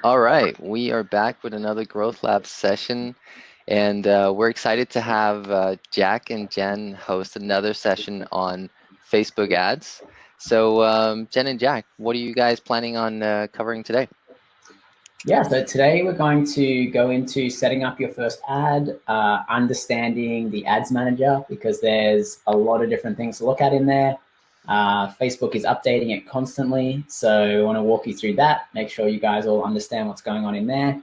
All right, we are back with another Growth Labs session, and we're excited to have Jack and Jen host another session on Facebook ads. So, Jen and Jack, what are you guys planning on covering today? Yeah, so today we're going to go into setting up your first ad, understanding the ads manager, because there's a lot of different things to look at in there. Facebook is updating it constantly, so I want to walk you through that, make sure you guys all understand what's going on in there.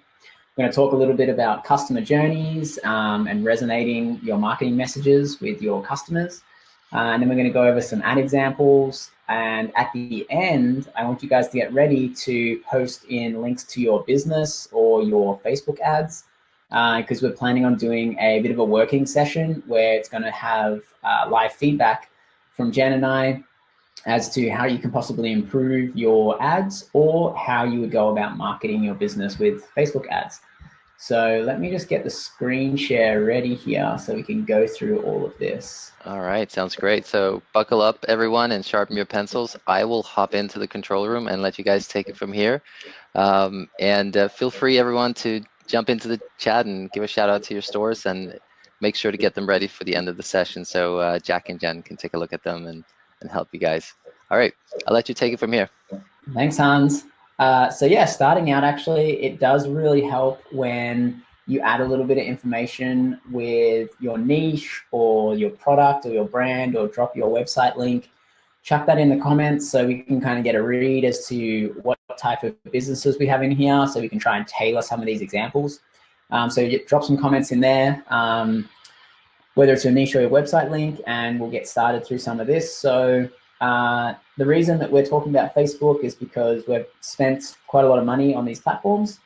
We're going to talk a little bit about customer journeys and resonating your marketing messages with your customers. And then we're going to go over some ad examples. And at the end, I want you guys to get ready to post in links to your business or your Facebook ads, because we're planning on doing a bit of a working session where it's going to have live feedback from Jen and I as to how you can possibly improve your ads or how you would go about marketing your business with Facebook ads. So let me just get the screen share ready here so we can go through all of this. All right, sounds great. So buckle up, everyone, and sharpen your pencils. I will hop into the control room and let you guys take it from here. And feel free, everyone, to jump into the chat and give a shout out to your stores and make sure to get them ready for the end of the session so Jack and Jen can take a look at them and help you guys. All right, I'll let you take it from here. Thanks, Hans. So yeah, starting out, actually, it does really help when you add a little bit of information with your niche or your product or your brand, or drop your website link. Chuck that in the comments so we can kind of get a read as to what type of businesses we have in here, so we can try and tailor some of these examples. So drop some comments in there, whether it's your niche or your website link, and we'll get started through some of this. So the reason that we're talking about Facebook is because we've spent quite a lot of money on these platforms.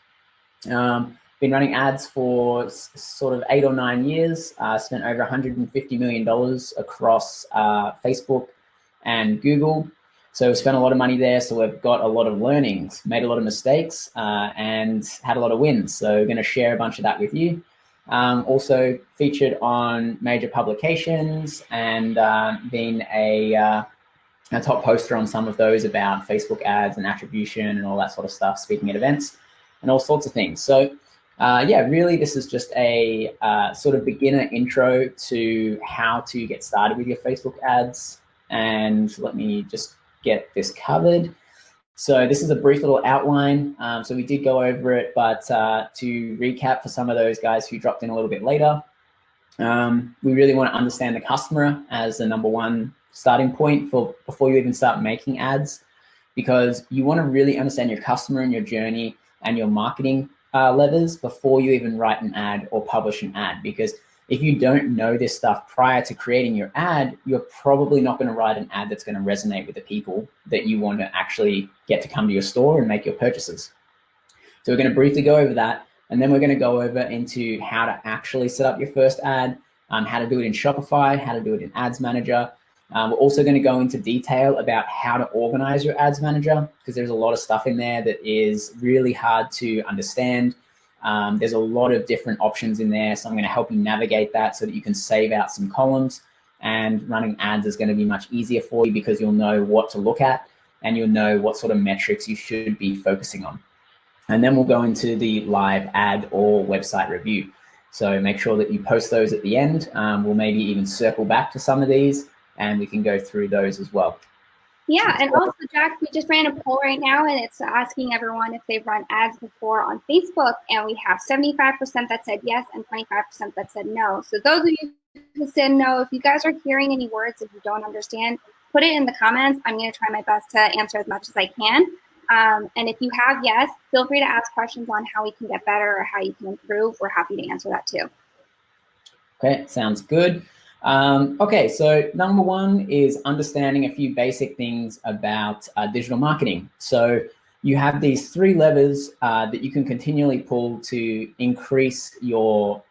Been running ads for sort of 8 or 9 years, spent over $150 million across Facebook and Google. So we've spent a lot of money there. So we've got a lot of learnings, made a lot of mistakes, and had a lot of wins. So we're going to share a bunch of that with you. Also featured on major publications and been a top poster on some of those about Facebook ads and attribution and all that sort of stuff, speaking at events and all sorts of things. So yeah, really this is just a sort of beginner intro to how to get started with your Facebook ads. And let me just get this covered. So this is a brief little outline. So we did go over it, but to recap for some of those guys who dropped in a little bit later, we really want to understand the customer as the number one starting point before you even start making ads, because you want to really understand your customer and your journey and your marketing levers before you even write an ad or publish an ad. Because if you don't know this stuff prior to creating your ad, you're probably not going to write an ad that's going to resonate with the people that you want to actually get to come to your store and make your purchases. So we're going to briefly go over that, and then we're going to go over into how to actually set up your first ad, how to do it in Shopify, how to do it in Ads Manager. We're also going to go into detail about how to organize your ads manager, because there's a lot of stuff in there that is really hard to understand. There's a lot of different options in there, so I'm going to help you navigate that so that you can save out some columns, and running ads is going to be much easier for you because you'll know what to look at and you'll know what sort of metrics you should be focusing on. And then we'll go into the live ad or website review. So make sure that you post those at the end. We'll maybe even circle back to some of these, and we can go through those as well. Yeah, and also, Jack, we just ran a poll right now, and it's asking everyone if they've run ads before on Facebook, and we have 75% that said yes and 25% that said no. So those of you who said no, if you guys are hearing any words that you don't understand, put it in the comments. I'm going to try my best to answer as much as I can. And if you have yes, feel free to ask questions on how we can get better or how you can improve. We're happy to answer that too. Okay, sounds good. Okay, so number one is understanding a few basic things about digital marketing. So you have these 3 levers that you can continually pull to increase your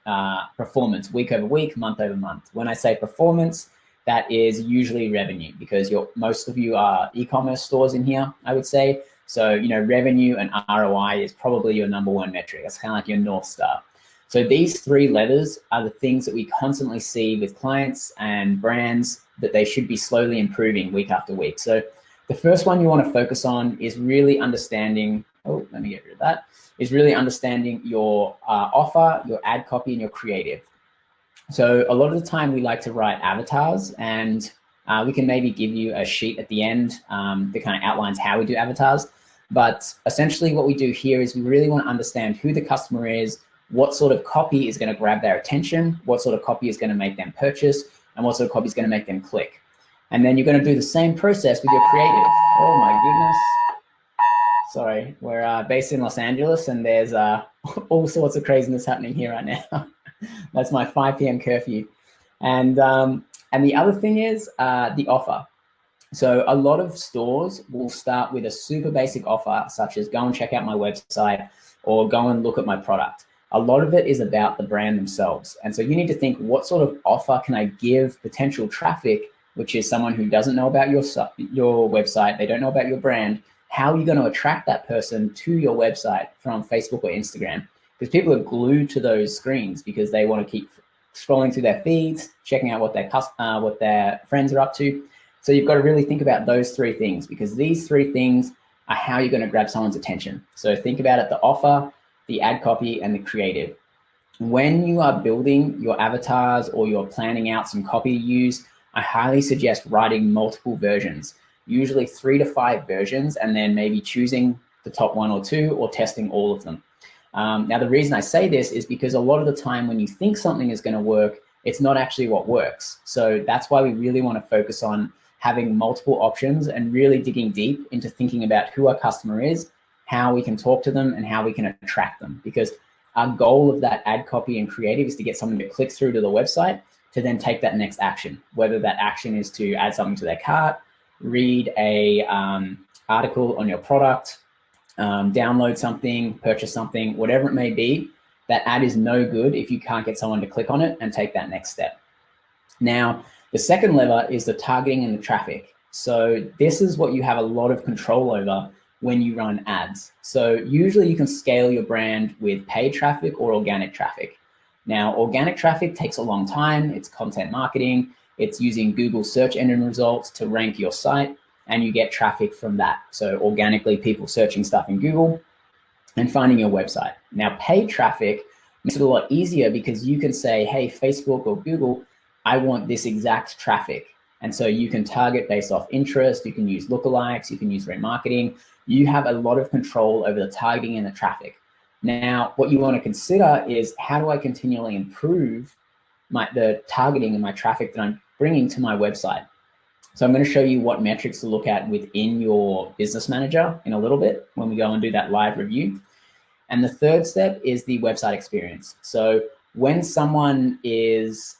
performance week over week, month over month. When I say performance, that is usually revenue, because most of you are e-commerce stores in here, I would say. So, you know, revenue and ROI is probably your number 1 metric. It's kind of like your North Star. So these 3 levers are the things that we constantly see with clients and brands that they should be slowly improving week after week. So the first one you want to focus on is really understanding let me get rid of that, is really understanding your offer, your ad copy, and your creative. So a lot of the time we like to write avatars, and we can maybe give you a sheet at the end that kind of outlines how we do avatars. But essentially what we do here is we really want to understand who the customer is, what sort of copy is going to grab their attention, what sort of copy is going to make them purchase, and what sort of copy is going to make them click. And then you're going to do the same process with your creative. Oh my goodness. Sorry, we're based in Los Angeles, and there's all sorts of craziness happening here right now. That's my 5 p.m. curfew. And the other thing is the offer. So a lot of stores will start with a super basic offer, such as go and check out my website or go and look at my product. A lot of it is about the brand themselves. And so you need to think, what sort of offer can I give potential traffic, which is someone who doesn't know about your website, they don't know about your brand. How are you going to attract that person to your website from Facebook or Instagram? Because people are glued to those screens because they want to keep scrolling through their feeds, checking out what their friends are up to. So you've got to really think about those 3 things, because these 3 things are how you're going to grab someone's attention. So think about it: the offer, the ad copy, and the creative. When you are building your avatars or you're planning out some copy to use, I highly suggest writing multiple versions, usually 3 to 5 versions, and then maybe choosing the top 1 or 2 or testing all of them. Now, the reason I say this is because a lot of the time when you think something is going to work, it's not actually what works. So that's why we really want to focus on having multiple options and really digging deep into thinking about who our customer is, how we can talk to them, and how we can attract them. Because our goal of that ad copy and creative is to get someone to click through to the website to then take that next action, whether that action is to add something to their cart, read a article on your product, download something, purchase something, whatever it may be. That ad is no good if you can't get someone to click on it and take that next step. Now, the second lever is the targeting and the traffic. So this is what you have a lot of control over when you run ads. So usually you can scale your brand with paid traffic or organic traffic. Now, organic traffic takes a long time. It's content marketing. It's using Google search engine results to rank your site, and you get traffic from that. So organically, people searching stuff in Google and finding your website. Now, paid traffic makes it a lot easier because you can say, hey, Facebook or Google, I want this exact traffic. And so you can target based off interest. You can use lookalikes. You can use remarketing. You have a lot of control over the targeting and the traffic. Now, what you want to consider is, how do I continually improve the targeting and my traffic that I'm bringing to my website? So I'm going to show you what metrics to look at within your business manager in a little bit when we go and do that live review. And the third step is the website experience. So when someone is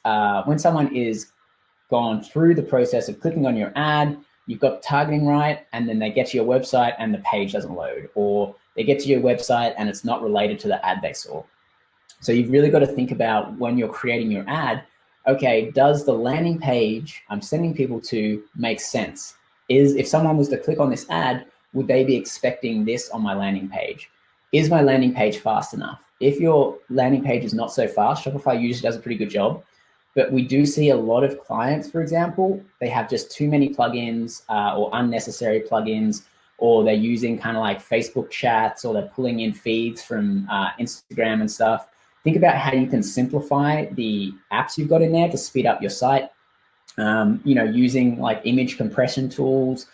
gone through the process of clicking on your ad, you've got targeting right, and then they get to your website and the page doesn't load, or they get to your website and it's not related to the ad they saw. So you've really got to think about, when you're creating your ad, okay, does the landing page I'm sending people to make sense? If someone was to click on this ad, would they be expecting this on my landing page? Is my landing page fast enough? If your landing page is not so fast, Shopify usually does a pretty good job. But we do see a lot of clients, for example, they have just too many plugins or unnecessary plugins, or they're using kind of like Facebook chats, or they're pulling in feeds from Instagram and stuff. Think about how you can simplify the apps you've got in there to speed up your site. Using like image compression tools,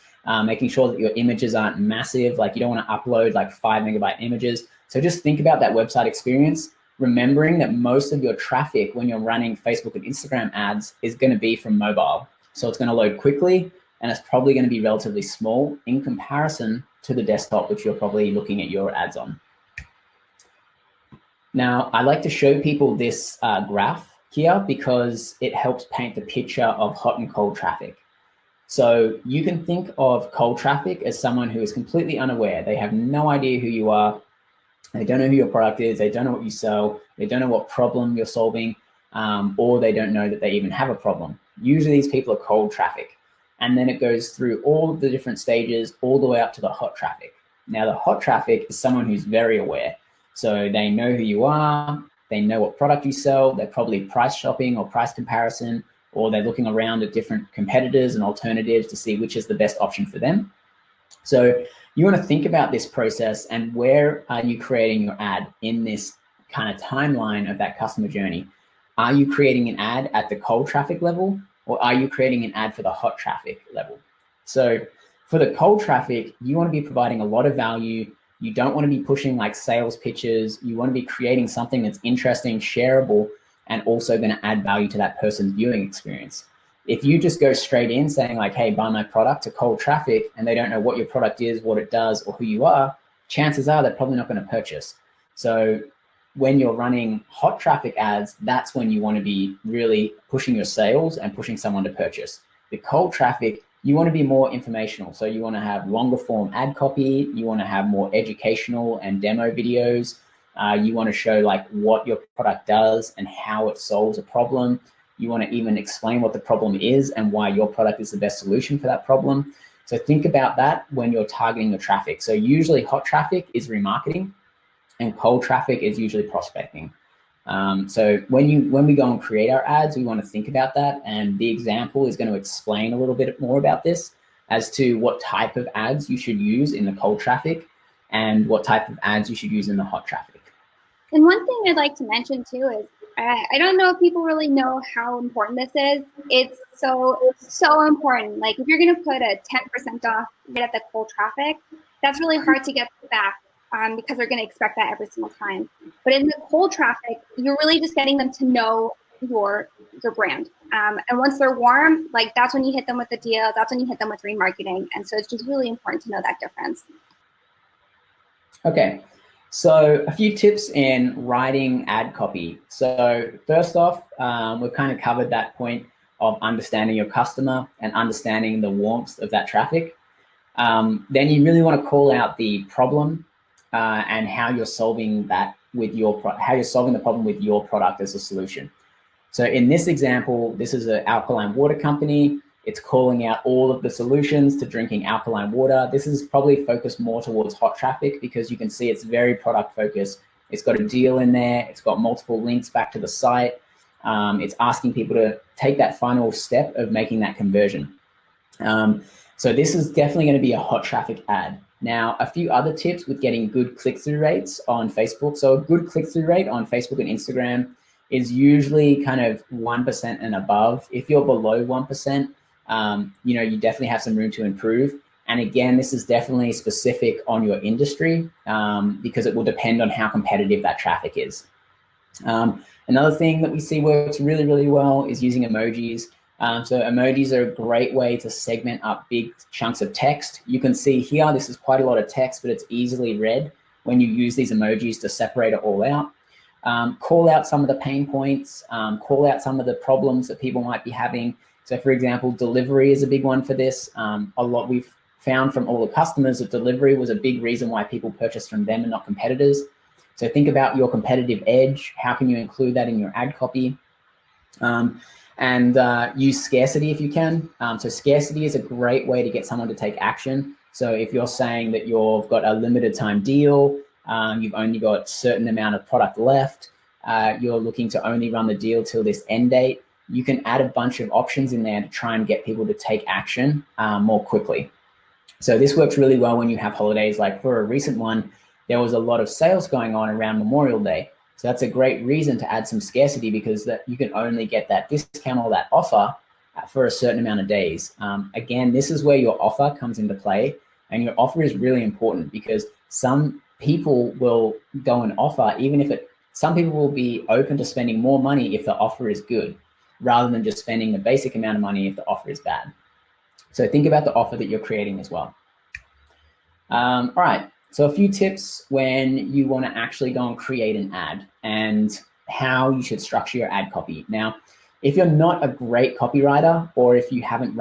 making sure that your images aren't massive. Like, you don't want to upload like 5 megabyte images. So just think about that website experience, remembering that most of your traffic when you're running Facebook and Instagram ads is going to be from mobile. So it's going to load quickly, and it's probably going to be relatively small in comparison to the desktop, which you're probably looking at your ads on. Now, I like to show people this graph here because it helps paint the picture of hot and cold traffic. So you can think of cold traffic as someone who is completely unaware. They have no idea who you are. They don't know who your product is. They don't know what you sell. They don't know what problem you're solving, or they don't know that they even have a problem. Usually these people are cold traffic. And then it goes through all of the different stages, all the way up to the hot traffic. Now, the hot traffic is someone who's very aware. So they know who you are. They know what product you sell. They're probably price shopping or price comparison, or they're looking around at different competitors and alternatives to see which is the best option for them. So you want to think about this process and where are you creating your ad in this kind of timeline of that customer journey. Are you creating an ad at the cold traffic level, or are you creating an ad for the hot traffic level? So for the cold traffic, you want to be providing a lot of value. You don't want to be pushing like sales pitches. You want to be creating something that's interesting, shareable, and also going to add value to that person's viewing experience. If you just go straight in saying like, hey, buy my product to cold traffic, and they don't know what your product is, what it does, or who you are, chances are they're probably not going to purchase. So when you're running hot traffic ads, that's when you want to be really pushing your sales and pushing someone to purchase. The cold traffic, you want to be more informational. So you want to have longer form ad copy. You want to have more educational and demo videos. You want to show like what your product does and how it solves a problem. You want to even explain what the problem is and why your product is the best solution for that problem. So think about that when you're targeting your traffic. So usually hot traffic is remarketing and cold traffic is usually prospecting. So when we go and create our ads, we want to think about that. And the example is going to explain a little bit more about this as to what type of ads you should use in the cold traffic and what type of ads you should use in the hot traffic. And one thing I'd like to mention too is, I don't know if people really know how important this is. It's so important. Like if you're going to put a 10% off right at the cold traffic, that's really hard to get back because they're going to expect that every single time. But in the cold traffic, you're really just getting them to know your brand. And once they're warm, like that's when you hit them with the deal. That's when you hit them with remarketing. And so it's just really important to know that difference. Okay. So a few tips in writing ad copy. So first off, we've kind of covered that point of understanding your customer and understanding the warmth of that traffic. Then you really want to call out the problem and how you're solving that with how you're solving the problem with your product as a solution. So in this example, this is an alkaline water company. It's calling out all of the solutions to drinking alkaline water. This is probably focused more towards hot traffic because you can see it's very product focused. It's got a deal in there. It's got multiple links back to the site. It's asking people to take that final step of making that conversion. So this is definitely going to be a hot traffic ad. Now, a few other tips with getting good click-through rates on Facebook. So a good click-through rate on Facebook and Instagram is usually kind of 1% and above. If you're below 1%, you definitely have some room to improve. And again, this is definitely specific on your industry because it will depend on how competitive that traffic is. Another thing that we see works really, really well is using emojis. So emojis are a great way to segment up big chunks of text. You can see here, this is quite a lot of text, but it's easily read when you use these emojis to separate it all out. Call out some of the pain points, call out some of the problems that people might be having. So for example, delivery is a big one for this. A lot we've found from all the customers that delivery was a big reason why people purchase from them and not competitors. So think about your competitive edge. How can you include that in your ad copy? And use scarcity if you can. So scarcity is a great way to get someone to take action. So if you're saying that you've got a limited time deal, you've only got a certain amount of product left, you're looking to only run the deal till this end date, you can add a bunch of options in there to try and get people to take action more quickly. So this works really well when you have holidays. Like for a recent one, there was a lot of sales going on around Memorial Day. So that's a great reason to add some scarcity because that you can only get that discount or that offer for a certain amount of days. Again, this is where your offer comes into play, and your offer is really important because some people will go and offer, some people will be open to spending more money if the offer is good, rather than just spending the basic amount of money if the offer is bad. So think about the offer that you're creating as well. All right. So a few tips when you want to actually go and create an ad and how you should structure your ad copy. Now, if you're not a great copywriter or if you haven't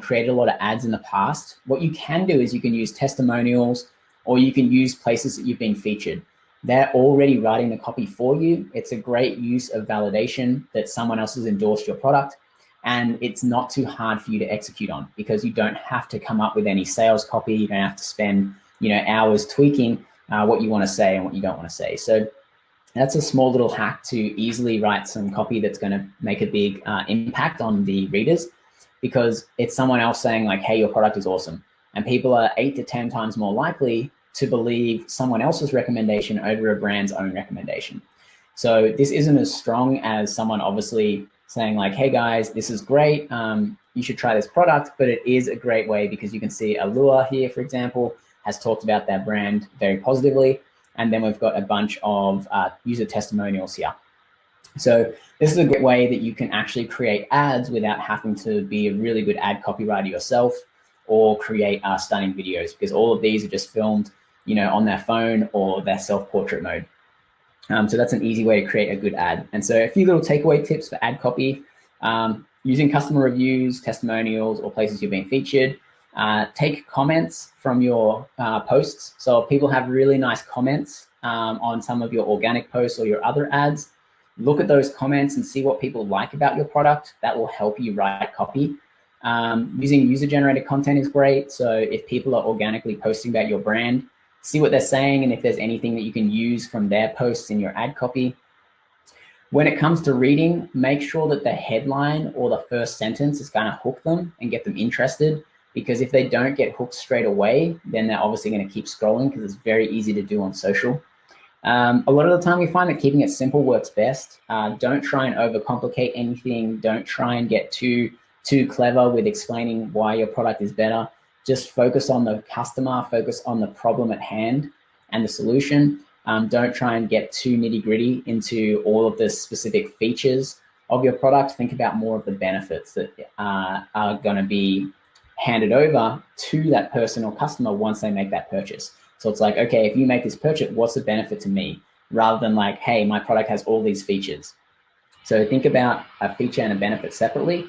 created a lot of ads in the past, what you can do is you can use testimonials or you can use places that you've been featured. They're already writing the copy for you. It's a great use of validation that someone else has endorsed your product, and it's not too hard for you to execute on because you don't have to come up with any sales copy. You don't have to spend hours tweaking what you want to say and what you don't want to say. So that's a small little hack to easily write some copy that's going to make a big impact on the readers, because it's someone else saying like, hey, your product is awesome. And people are 8 to 10 times more likely to believe someone else's recommendation over a brand's own recommendation. So this isn't as strong as someone obviously saying like, hey guys, this is great. You should try this product, but it is a great way because you can see Allure here, for example, has talked about their brand very positively. And then we've got a bunch of user testimonials here. So this is a great way that you can actually create ads without having to be a really good ad copywriter yourself or create stunning videos, because all of these are just filmed, on their phone or their self-portrait mode. So that's an easy way to create a good ad. And so a few little takeaway tips for ad copy, using customer reviews, testimonials, or places you're being featured. Take comments from your posts. So if people have really nice comments on some of your organic posts or your other ads, look at those comments and see what people like about your product. That will help you write copy. Using user-generated content is great. So if people are organically posting about your brand, see what they're saying and if there's anything that you can use from their posts in your ad copy. When it comes to reading, make sure that the headline or the first sentence is going to hook them and get them interested, because if they don't get hooked straight away, then they're obviously going to keep scrolling, because it's very easy to do on social. A lot of the time we find that keeping it simple works best. Don't try and overcomplicate anything. Don't try and get too clever with explaining why your product is better. Just focus on the customer, focus on the problem at hand and the solution. Don't try and get too nitty gritty into all of the specific features of your product. Think about more of the benefits that are going to be handed over to that person or customer once they make that purchase. So it's like, okay, if you make this purchase, what's the benefit to me? Rather than like, hey, my product has all these features. So think about a feature and a benefit separately.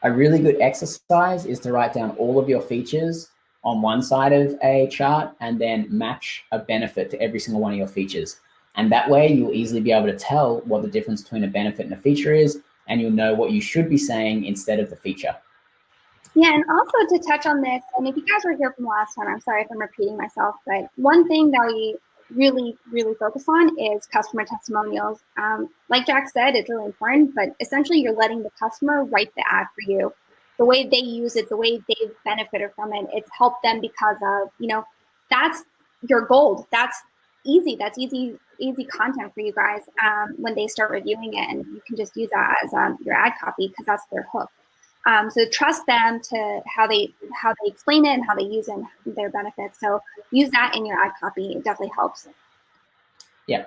A really good exercise is to write down all of your features on one side of a chart and then match a benefit to every single one of your features. And that way you'll easily be able to tell what the difference between a benefit and a feature is, and you'll know what you should be saying instead of the feature. Yeah, and also to touch on this, and if you guys were here from last time, I'm sorry if I'm repeating myself, but one thing that we really, really focus on is customer testimonials. Like Jack said, it's really important, but essentially you're letting the customer write the ad for you. The way they use it, the way they've benefited from it, it's helped them because of, that's your gold. That's easy. That's easy content for you guys when they start reviewing it, and you can just use that as your ad copy because that's their hook. So trust them to how they explain it and how they use it and their benefits. So use that in your ad copy. It definitely helps. Yeah,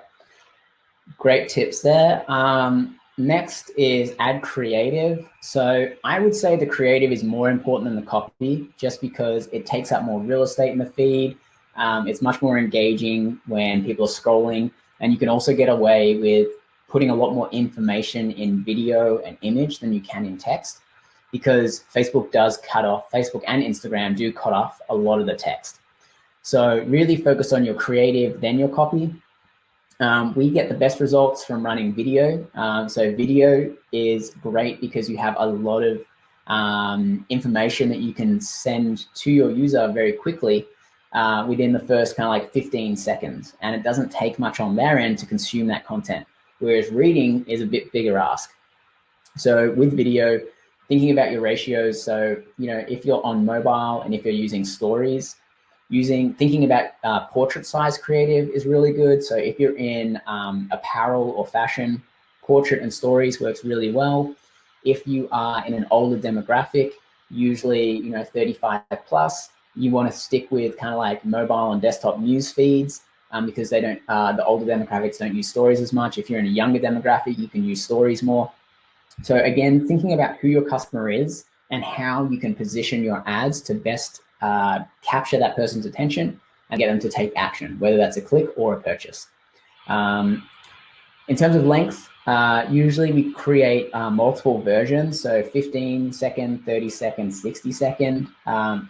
great tips there. Next is ad creative. So I would say the creative is more important than the copy, just because it takes up more real estate in the feed. It's much more engaging when people are scrolling, and you can also get away with putting a lot more information in video and image than you can in text, because Facebook and Instagram do cut off a lot of the text. So really focus on your creative, then your copy. We get the best results from running video. So video is great because you have a lot of information that you can send to your user very quickly within the first kind of like 15 seconds. And it doesn't take much on their end to consume that content, whereas reading is a bit bigger ask. So with video, thinking about your ratios. So, if you're on mobile and if you're using stories, thinking about portrait size creative is really good. So if you're in apparel or fashion, portrait and stories works really well. If you are in an older demographic, usually 35 plus, you want to stick with kind of like mobile and desktop news feeds because they don't. The older demographics don't use stories as much. If you're in a younger demographic, you can use stories more. So again, thinking about who your customer is and how you can position your ads to best capture that person's attention and get them to take action, whether that's a click or a purchase. In terms of length, usually we create multiple versions. So 15 second, 30 second, 60 second.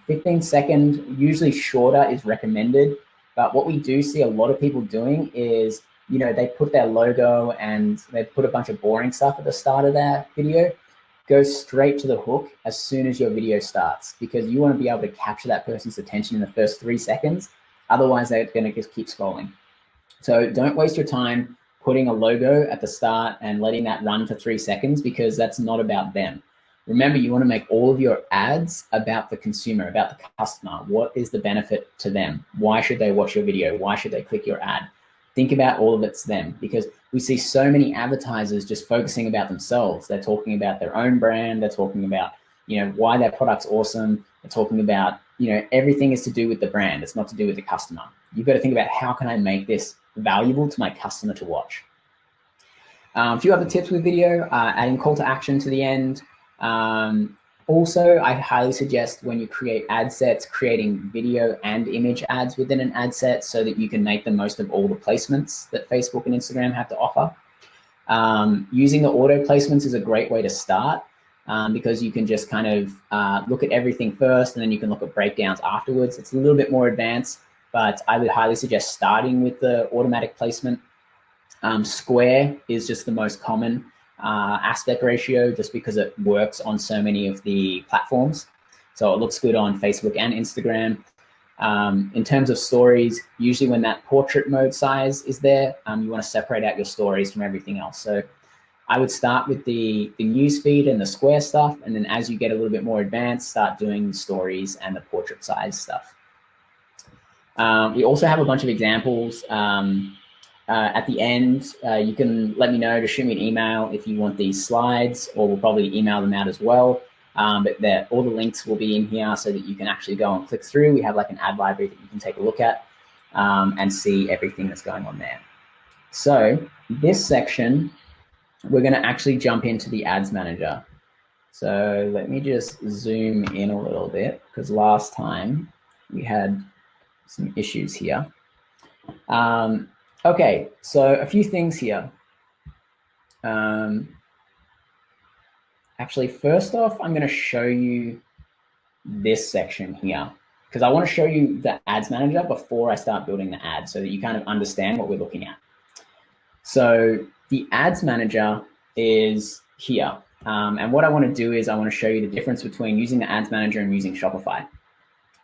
15 second, usually shorter is recommended. But what we do see a lot of people doing is, they put their logo and they put a bunch of boring stuff at the start of their video. Go straight to the hook as soon as your video starts, because you want to be able to capture that person's attention in the first 3 seconds. Otherwise, they're going to just keep scrolling. So don't waste your time putting a logo at the start and letting that run for 3 seconds, because that's not about them. Remember, you want to make all of your ads about the consumer, about the customer. What is the benefit to them? Why should they watch your video? Why should they click your ad? Think about all of it to them, because we see so many advertisers just focusing about themselves. They're talking about their own brand. They're talking about, why their product's awesome. They're talking about, everything is to do with the brand. It's not to do with the customer. You've got to think about, how can I make this valuable to my customer to watch? A few other tips with video, adding call to action to the end. Also, I highly suggest when you create ad sets, creating video and image ads within an ad set so that you can make the most of all the placements that Facebook and Instagram have to offer. Using the auto placements is a great way to start because you can just kind of look at everything first and then you can look at breakdowns afterwards. It's a little bit more advanced, but I would highly suggest starting with the automatic placement. Square is just the most common aspect ratio, just because it works on so many of the platforms. So it looks good on Facebook and Instagram. In terms of stories, usually when that portrait mode size is there, you want to separate out your stories from everything else. So I would start with the news feed and the square stuff, and then as you get a little bit more advanced, start doing the stories and the portrait size stuff. We also have a bunch of examples. At the end, you can let me know to shoot me an email if you want these slides, or we'll probably email them out as well. But all the links will be in here so that you can actually go and click through. We have like an ad library that you can take a look at and see everything that's going on there. So this section, we're going to actually jump into the ads manager. So let me just zoom in a little bit, because last time we had some issues here. Okay, so a few things here. Actually, first off, I'm going to show you this section here, because I want to show you the ads manager before I start building the ad so that you kind of understand what we're looking at. So the ads manager is here. And what I want to do is I want to show you the difference between using the ads manager and using Shopify.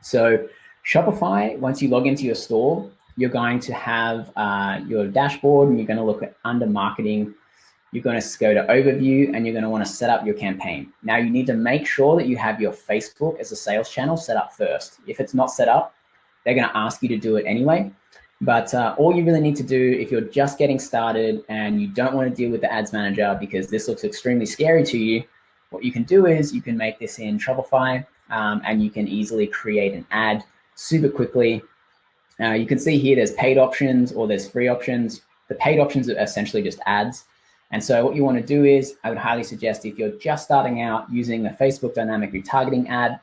So Shopify, once you log into your store, you're going to have your dashboard, and you're going to look at under marketing. You're going to go to overview, and you're going to want to set up your campaign. Now you need to make sure that you have your Facebook as a sales channel set up first. If it's not set up, they're going to ask you to do it anyway. But all you really need to do, if you're just getting started and you don't want to deal with the ads manager because this looks extremely scary to you, what you can do is you can make this in Shopify, and you can easily create an ad super quickly. You can see here there's paid options or there's free options. The paid options are essentially just ads. And so what you want to do is, I would highly suggest, if you're just starting out, using a Facebook dynamic retargeting ad.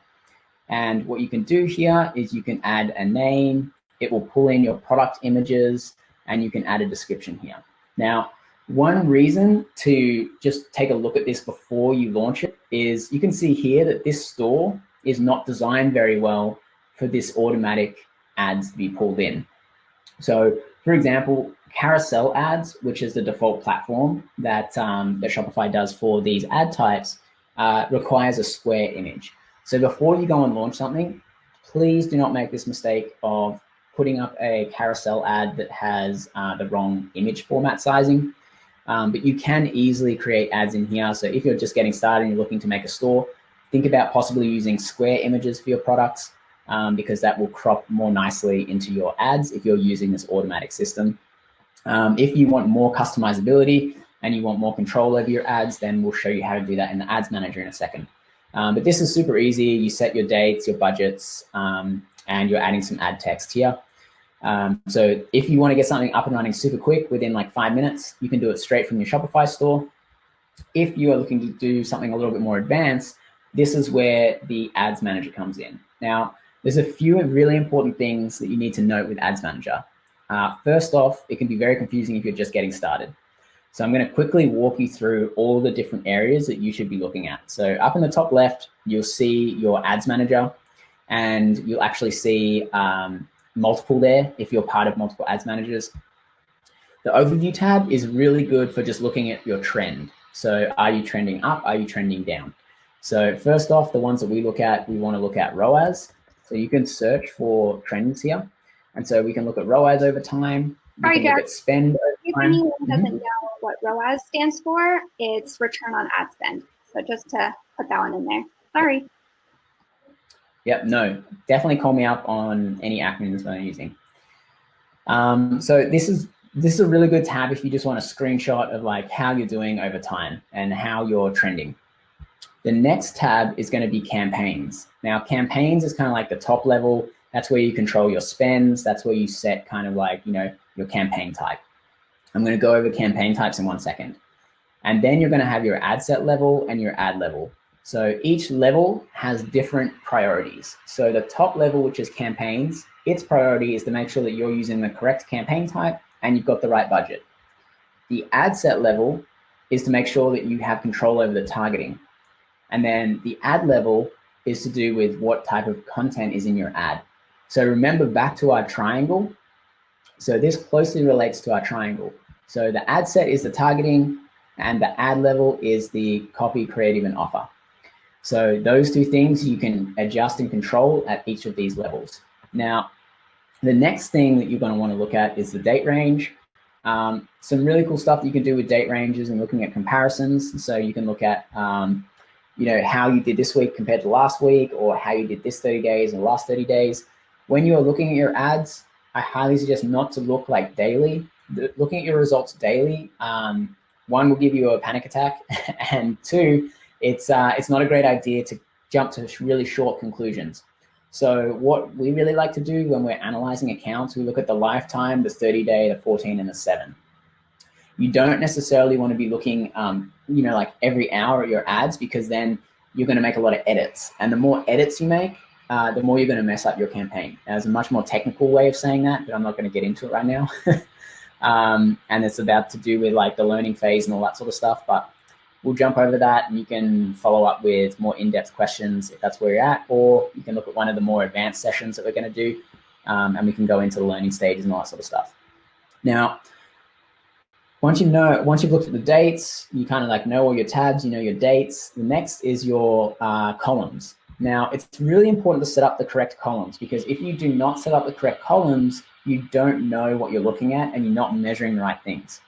And what you can do here is you can add a name. It will pull in your product images, and you can add a description here. Now, one reason to just take a look at this before you launch it is you can see here that this store is not designed very well for this automatic ads to be pulled in. So for example, carousel ads, which is the default platform that, that Shopify does for these ad types, requires a square image. So before you go and launch something, please do not make this mistake of putting up a carousel ad that has the wrong image format sizing. But you can easily create ads in here. So if you're just getting started and you're looking to make a store, think about possibly using square images for your products, because that will crop more nicely into your ads if you're using this automatic system. If you want more customizability and you want more control over your ads, then we'll show you how to do that in the ads manager in a second. But this is super easy. You set your dates, your budgets, and you're adding some ad text here. So if you want to get something up and running super quick within like 5 minutes, you can do it straight from your Shopify store. If you are looking to do something a little bit more advanced, this is where the ads manager comes in. Now, there's a few really important things that you need to note with ads manager. First off, it can be very confusing if you're just getting started. So I'm going to quickly walk you through all the different areas that you should be looking at. So up in the top left, you'll see your ads manager, and you'll actually see multiple there if you're part of multiple ads managers. The overview tab is really good for just looking at your trend. So are you trending up? Are you trending down? So first off, the ones that we look at, we want to look at ROAS. So you can search for trends here. And so we can look at ROAS over time. We can look at spend over if time. anyone doesn't know what ROAS stands for, it's return on ad spend. So just to put that one in there. Sorry. Yep, no, definitely call me up on any acronyms that I'm using. So this is a really good tab if you just want a screenshot of like how you're doing over time and how you're trending. The next tab is going to be campaigns. Now, campaigns is kind of like the top level. That's where you control your spends. That's where you set kind of like, your campaign type. I'm going to go over campaign types in 1 second. And then you're going to have your ad set level and your ad level. So each level has different priorities. So the top level, which is campaigns, its priority is to make sure that you're using the correct campaign type and you've got the right budget. The ad set level is to make sure that you have control over the targeting. And then the ad level is to do with what type of content is in your ad. So remember back to our triangle. So this closely relates to our triangle. So the ad set is the targeting and the ad level is the copy, creative, and offer. So those two things you can adjust and control at each of these levels. Now, the next thing that you're going to want to look at is the date range. Some really cool stuff you can do with date ranges and looking at comparisons. So you can look at how you did this week compared to last week, or how you did this 30 days and the last 30 days. When you're looking at your ads, I highly suggest not to look like daily. Looking at your results daily, one, will give you a panic attack, and two, it's not a great idea to jump to really short conclusions. So what we really like to do when we're analyzing accounts, we look at the lifetime, the 30-day, the 14, and the 7. You don't necessarily want to be looking, like every hour at your ads, because then you're going to make a lot of edits. And the more edits you make, the more you're going to mess up your campaign. There's a much more technical way of saying that, but I'm not going to get into it right now. And it's about to do with like the learning phase and all that sort of stuff. But we'll jump over that, and you can follow up with more in-depth questions if that's where you're at, or you can look at one of the more advanced sessions that we're going to do, and we can go into the learning stages and all that sort of stuff. Now, once you've looked at the dates, you kind of like know all your tabs, you know your dates. The next is your columns. Now, it's really important to set up the correct columns, because if you do not set up the correct columns, you don't know what you're looking at and you're not measuring the right things.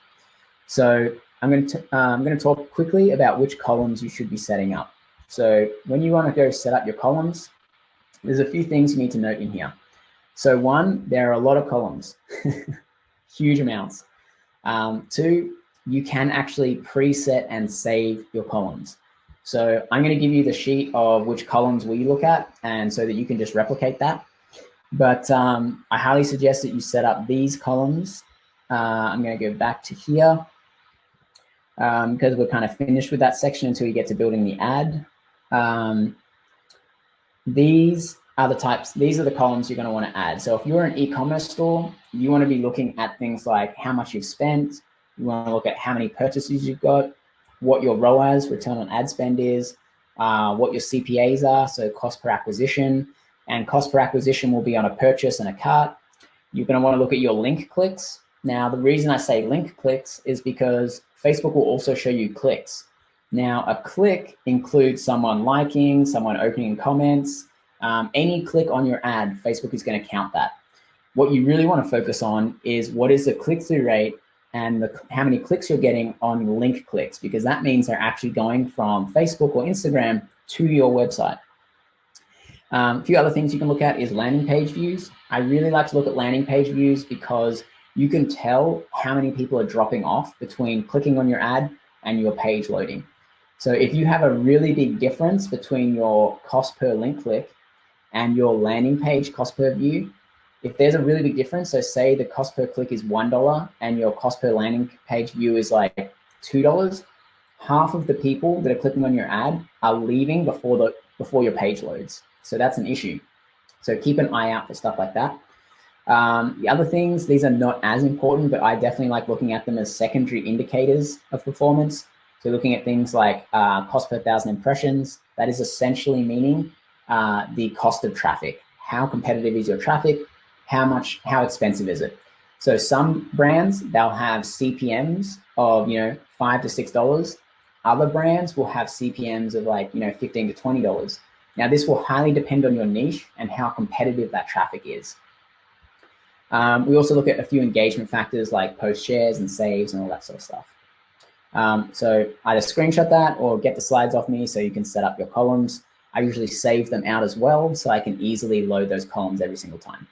So I'm going to talk quickly about which columns you should be setting up. So when you want to go set up your columns, there's a few things you need to note in here. So one, there are a lot of columns, huge amounts. Two, you can actually preset and save your columns. So I'm going to give you the sheet of which columns we look at, and so that you can just replicate that. But I highly suggest that you set up these columns. I'm going to go back to here because we're kind of finished with that section until you get to building the ad. These are the columns you're going to want to add. So if you're an e-commerce store, you want to be looking at things like how much you've spent. You want to look at how many purchases you've got, what your ROAS, return on ad spend is, what your CPAs are, so cost per acquisition, and cost per acquisition will be on a purchase and a cart. You're going to want to look at your link clicks. Now, the reason I say link clicks is because Facebook will also show you clicks. Now, a click includes someone liking, someone opening comments. Any click on your ad, Facebook is going to count that. What you really want to focus on is what is the click-through rate and how many clicks you're getting on link clicks, because that means they're actually going from Facebook or Instagram to your website. A few other things you can look at is landing page views. I really like to look at landing page views because you can tell how many people are dropping off between clicking on your ad and your page loading. So if you have a really big difference between your cost per link click and your landing page cost per view, if there's a really big difference, so say the cost per click is $1 and your cost per landing page view is like $2, half of the people that are clicking on your ad are leaving before your page loads. So that's an issue. So keep an eye out for stuff like that. The other things, these are not as important, but I definitely like looking at them as secondary indicators of performance. So looking at things like cost per 1,000 impressions, that is essentially meaning the cost of traffic. How competitive is your traffic? How expensive is it? So some brands, they'll have CPMs of, $5 to $6. Other brands will have CPMs of like, $15 to $20. Now this will highly depend on your niche and how competitive that traffic is. We also look at a few engagement factors like post shares and saves and all that sort of stuff. So either screenshot that or get the slides off me so you can set up your columns. I usually save them out as well so I can easily load those columns every single time.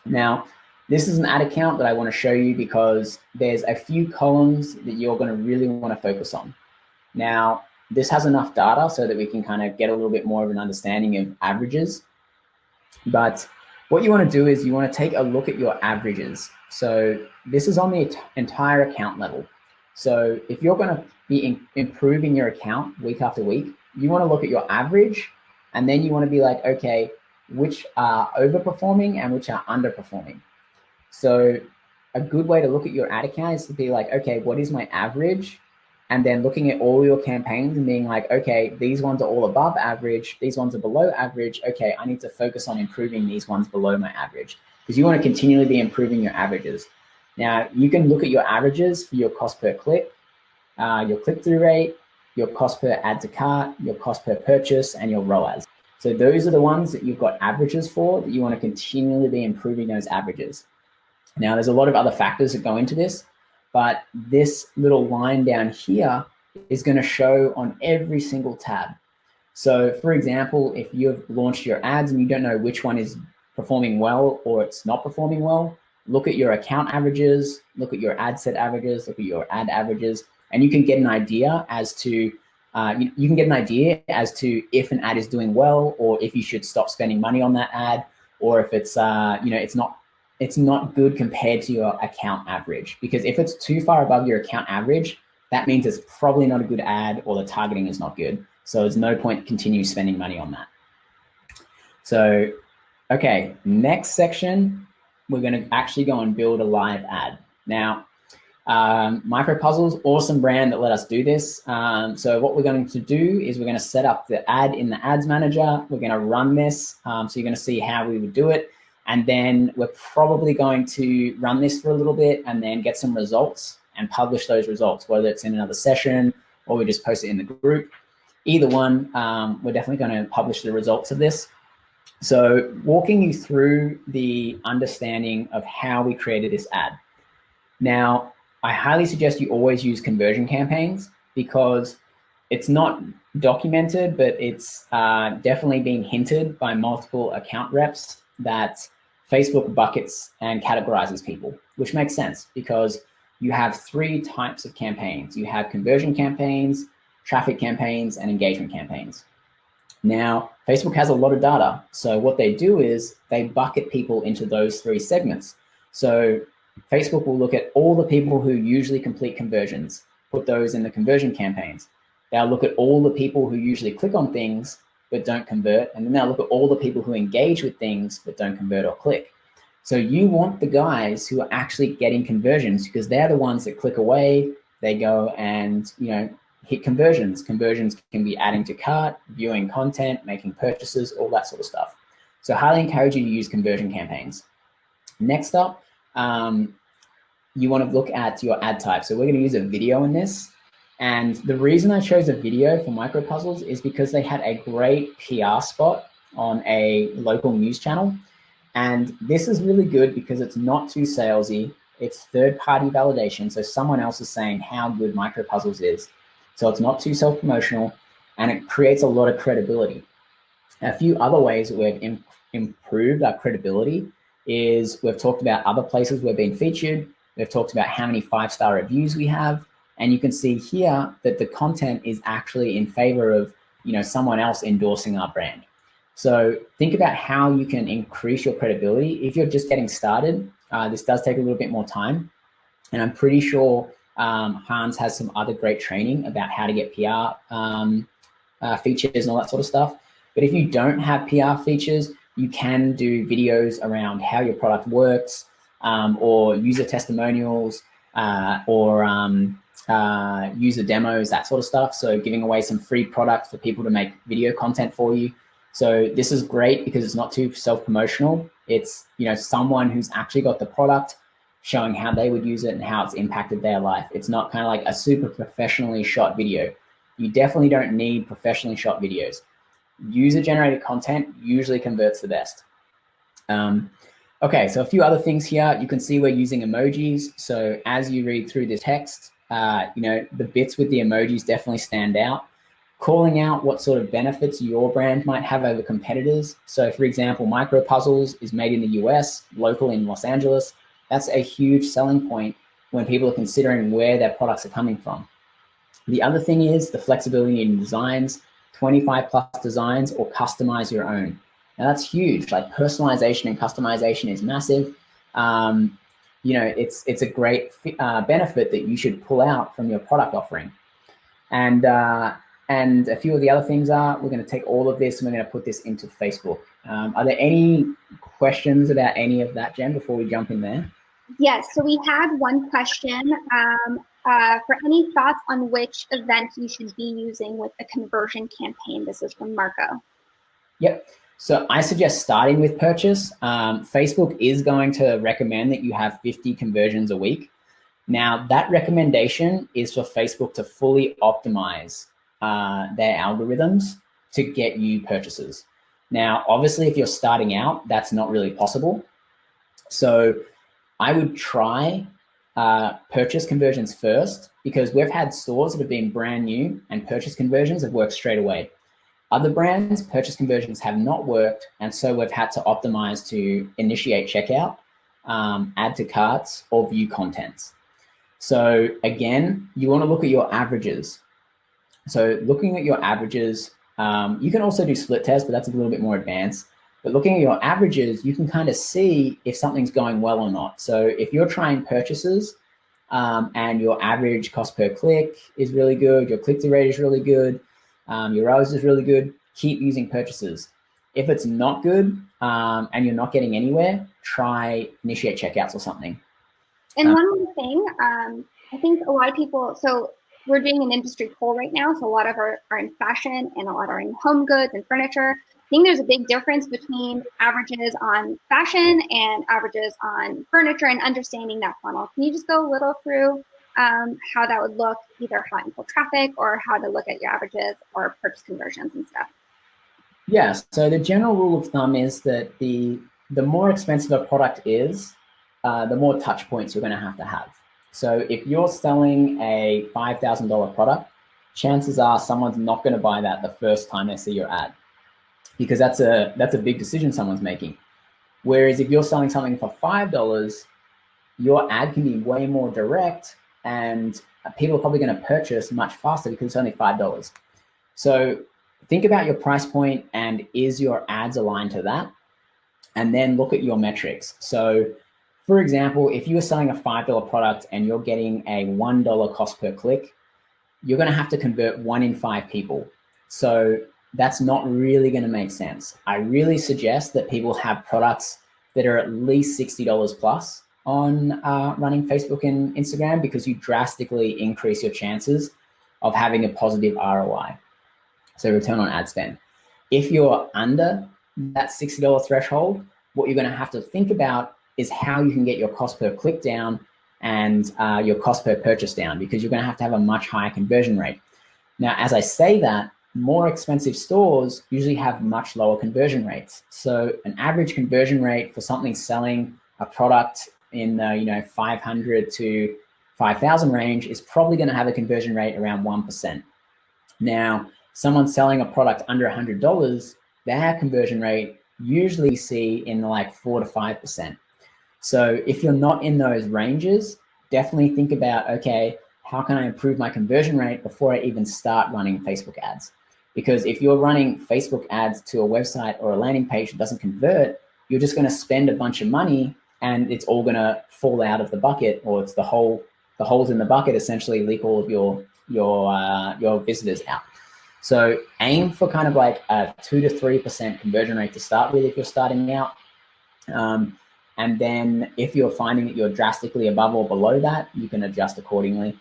Now, this is an ad account that I want to show you because there's a few columns that you're going to really want to focus on. Now, this has enough data so that we can kind of get a little bit more of an understanding of averages. But what you want to do is you want to take a look at your averages. So this is on the entire account level. So if you're going to be improving your account week after week, you want to look at your average, and then you want to be like, okay, which are overperforming and which are underperforming. So a good way to look at your ad account is to be like, okay, what is my average? And then looking at all your campaigns and being like, okay, these ones are all above average, these ones are below average. Okay, I need to focus on improving these ones below my average, because you want to continually be improving your averages. Now, you can look at your averages for your cost per click, your click-through rate, your cost per add to cart, your cost per purchase, and your ROAS. So those are the ones that you've got averages for, that you want to continually be improving those averages. Now, there's a lot of other factors that go into this, but this little line down here is going to show on every single tab. So for example, if you've launched your ads and you don't know which one is performing well or it's not performing well, look at your account averages, look at your ad set averages, look at your ad averages, and you can get an idea as to if an ad is doing well, or if you should stop spending money on that ad, or if it's it's not good compared to your account average. Because if it's too far above your account average, that means it's probably not a good ad, or the targeting is not good. So there's no point continue spending money on that. So, okay, next section, we're going to actually go and build a live ad. Now, MicroPuzzles, awesome brand that let us do this. So what we're going to do is we're going to set up the ad in the ads manager. We're going to run this. So you're going to see how we would do it. And then we're probably going to run this for a little bit and then get some results and publish those results, whether it's in another session or we just post it in the group. Either one, we're definitely going to publish the results of this. So walking you through the understanding of how we created this ad. Now, I highly suggest you always use conversion campaigns, because it's not documented, but it's definitely being hinted by multiple account reps that Facebook buckets and categorizes people, which makes sense because you have 3 types of campaigns. You have conversion campaigns, traffic campaigns, and engagement campaigns. Now, Facebook has a lot of data. So what they do is they bucket people into those 3 segments. So Facebook will look at all the people who usually complete conversions, put those in the conversion campaigns. They'll look at all the people who usually click on things but don't convert, and then they'll look at all the people who engage with things but don't convert or click. So you want the guys who are actually getting conversions, because they're the ones that click away, they go and hit conversions. Conversions can be adding to cart, viewing content, making purchases, all that sort of stuff. So I highly encourage you to use conversion campaigns. Next up, you want to look at your ad type. So we're going to use a video in this. And the reason I chose a video for MicroPuzzles is because they had a great PR spot on a local news channel. And this is really good because it's not too salesy. It's third-party validation. So someone else is saying how good MicroPuzzles is. So it's not too self-promotional, and it creates a lot of credibility. A few other ways that we've improved our credibility is we've talked about other places we've been featured. We've talked about how many 5-star reviews we have. And you can see here that the content is actually in favor of someone else endorsing our brand. So think about how you can increase your credibility. If you're just getting started, this does take a little bit more time. And I'm pretty sure Hans has some other great training about how to get PR features and all that sort of stuff. But if you don't have PR features, you can do videos around how your product works, or user testimonials, or user demos, that sort of stuff. So giving away some free products for people to make video content for you. So this is great because it's not too self-promotional. It's someone who's actually got the product, showing how they would use it and how it's impacted their life. It's not kind of like a super professionally shot video. You definitely don't need professionally shot videos. User-generated content usually converts the best. Okay, so a few other things here. You can see we're using emojis. So as you read through this text, The bits with the emojis definitely stand out. Calling out what sort of benefits your brand might have over competitors. So for example, Micro Puzzles is made in the US, local in Los Angeles. That's a huge selling point when people are considering where their products are coming from. The other thing is the flexibility in designs, 25 plus designs, or customize your own. Now that's huge. Like personalization and customization is massive. It's a great benefit that you should pull out from your product offering. And a few of the other things are, we're going to take all of this and we're going to put this into Facebook. Are there any questions about any of that, Jen, before we jump in there? Yes, so we had one question for any thoughts on which event you should be using with a conversion campaign. This is from Marco. Yep. So I suggest starting with purchase. Facebook is going to recommend that you have 50 conversions a week. Now, that recommendation is for Facebook to fully optimize their algorithms to get you purchases. Now, obviously, if you're starting out, that's not really possible. So I would try purchase conversions first, because we've had stores that have been brand new and purchase conversions have worked straight away. Other brands, purchase conversions have not worked, and so we've had to optimize to initiate checkout, add to carts, or view contents. So again, you want to look at your averages. So looking at your averages, you can also do split tests, but that's a little bit more advanced. But looking at your averages, you can kind of see if something's going well or not. So if you're trying purchases and your average cost per click is really good, your click-through rate is really good, your ROAS is really good, keep using purchases. If it's not good and you're not getting anywhere, try initiate checkouts or something. And one more thing, I think a lot of people, so we're doing an industry poll right now, so a lot of are in fashion and a lot are in home goods and furniture. I think there's a big difference between averages on fashion and averages on furniture and understanding that funnel. Can you just go a little through how that would look, either hot and cold traffic or how to look at your averages or purchase conversions and stuff? Yes, so the general rule of thumb is that the more expensive a product is, the more touch points you're going to have. So if you're selling a $5,000 product, chances are someone's not going to buy that the first time they see your ad, because that's a big decision someone's making. Whereas if you're selling something for $5, your ad can be way more direct and people are probably going to purchase much faster because it's only $5. So think about your price point and is your ads aligned to that? And then look at your metrics. So for example, if you are selling a $5 product and you're getting a $1 cost per click, you're going to have to convert 1 in 5 people. So that's not really going to make sense. I really suggest that people have products that are at least $60 plus on running Facebook and Instagram, because you drastically increase your chances of having a positive ROI. So return on ad spend. If you're under that $60 threshold, what you're going to have to think about is how you can get your cost per click down and your cost per purchase down, because you're going to have a much higher conversion rate. Now, as I say that, more expensive stores usually have much lower conversion rates. So an average conversion rate for something selling a product in the 500 to 5,000 range is probably going to have a conversion rate around 1%. Now, someone selling a product under $100, their conversion rate usually see in like 4 to 5%. So if you're not in those ranges, definitely think about, okay, how can I improve my conversion rate before I even start running Facebook ads? Because if you're running Facebook ads to a website or a landing page that doesn't convert, you're just going to spend a bunch of money and it's all going to fall out of the bucket, or it's the holes in the bucket essentially leak all of your visitors out. So aim for kind of like a 2 to 3% conversion rate to start with if you're starting out. And then if you're finding that you're drastically above or below that, you can adjust accordingly.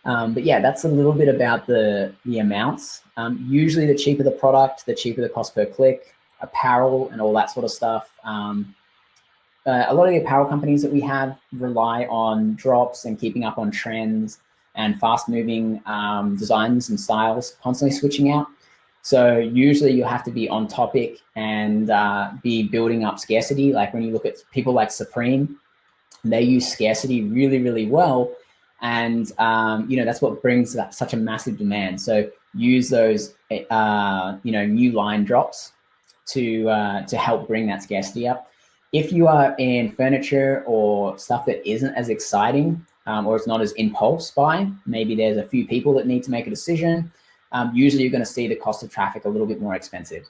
But yeah, that's a little bit about the amounts. Usually the cheaper the product, the cheaper the cost per click, apparel and all that sort of stuff. A lot of the apparel companies that we have rely on drops and keeping up on trends and fast moving designs and styles constantly switching out. So usually you have to be on topic and be building up scarcity. Like when you look at people like Supreme, they use scarcity really, really well. And that's what brings that such a massive demand. So use those new line drops to help bring that scarcity up. If you are in furniture or stuff that isn't as exciting, or it's not as impulse buy, maybe there's a few people that need to make a decision, usually you're going to see the cost of traffic a little bit more expensive.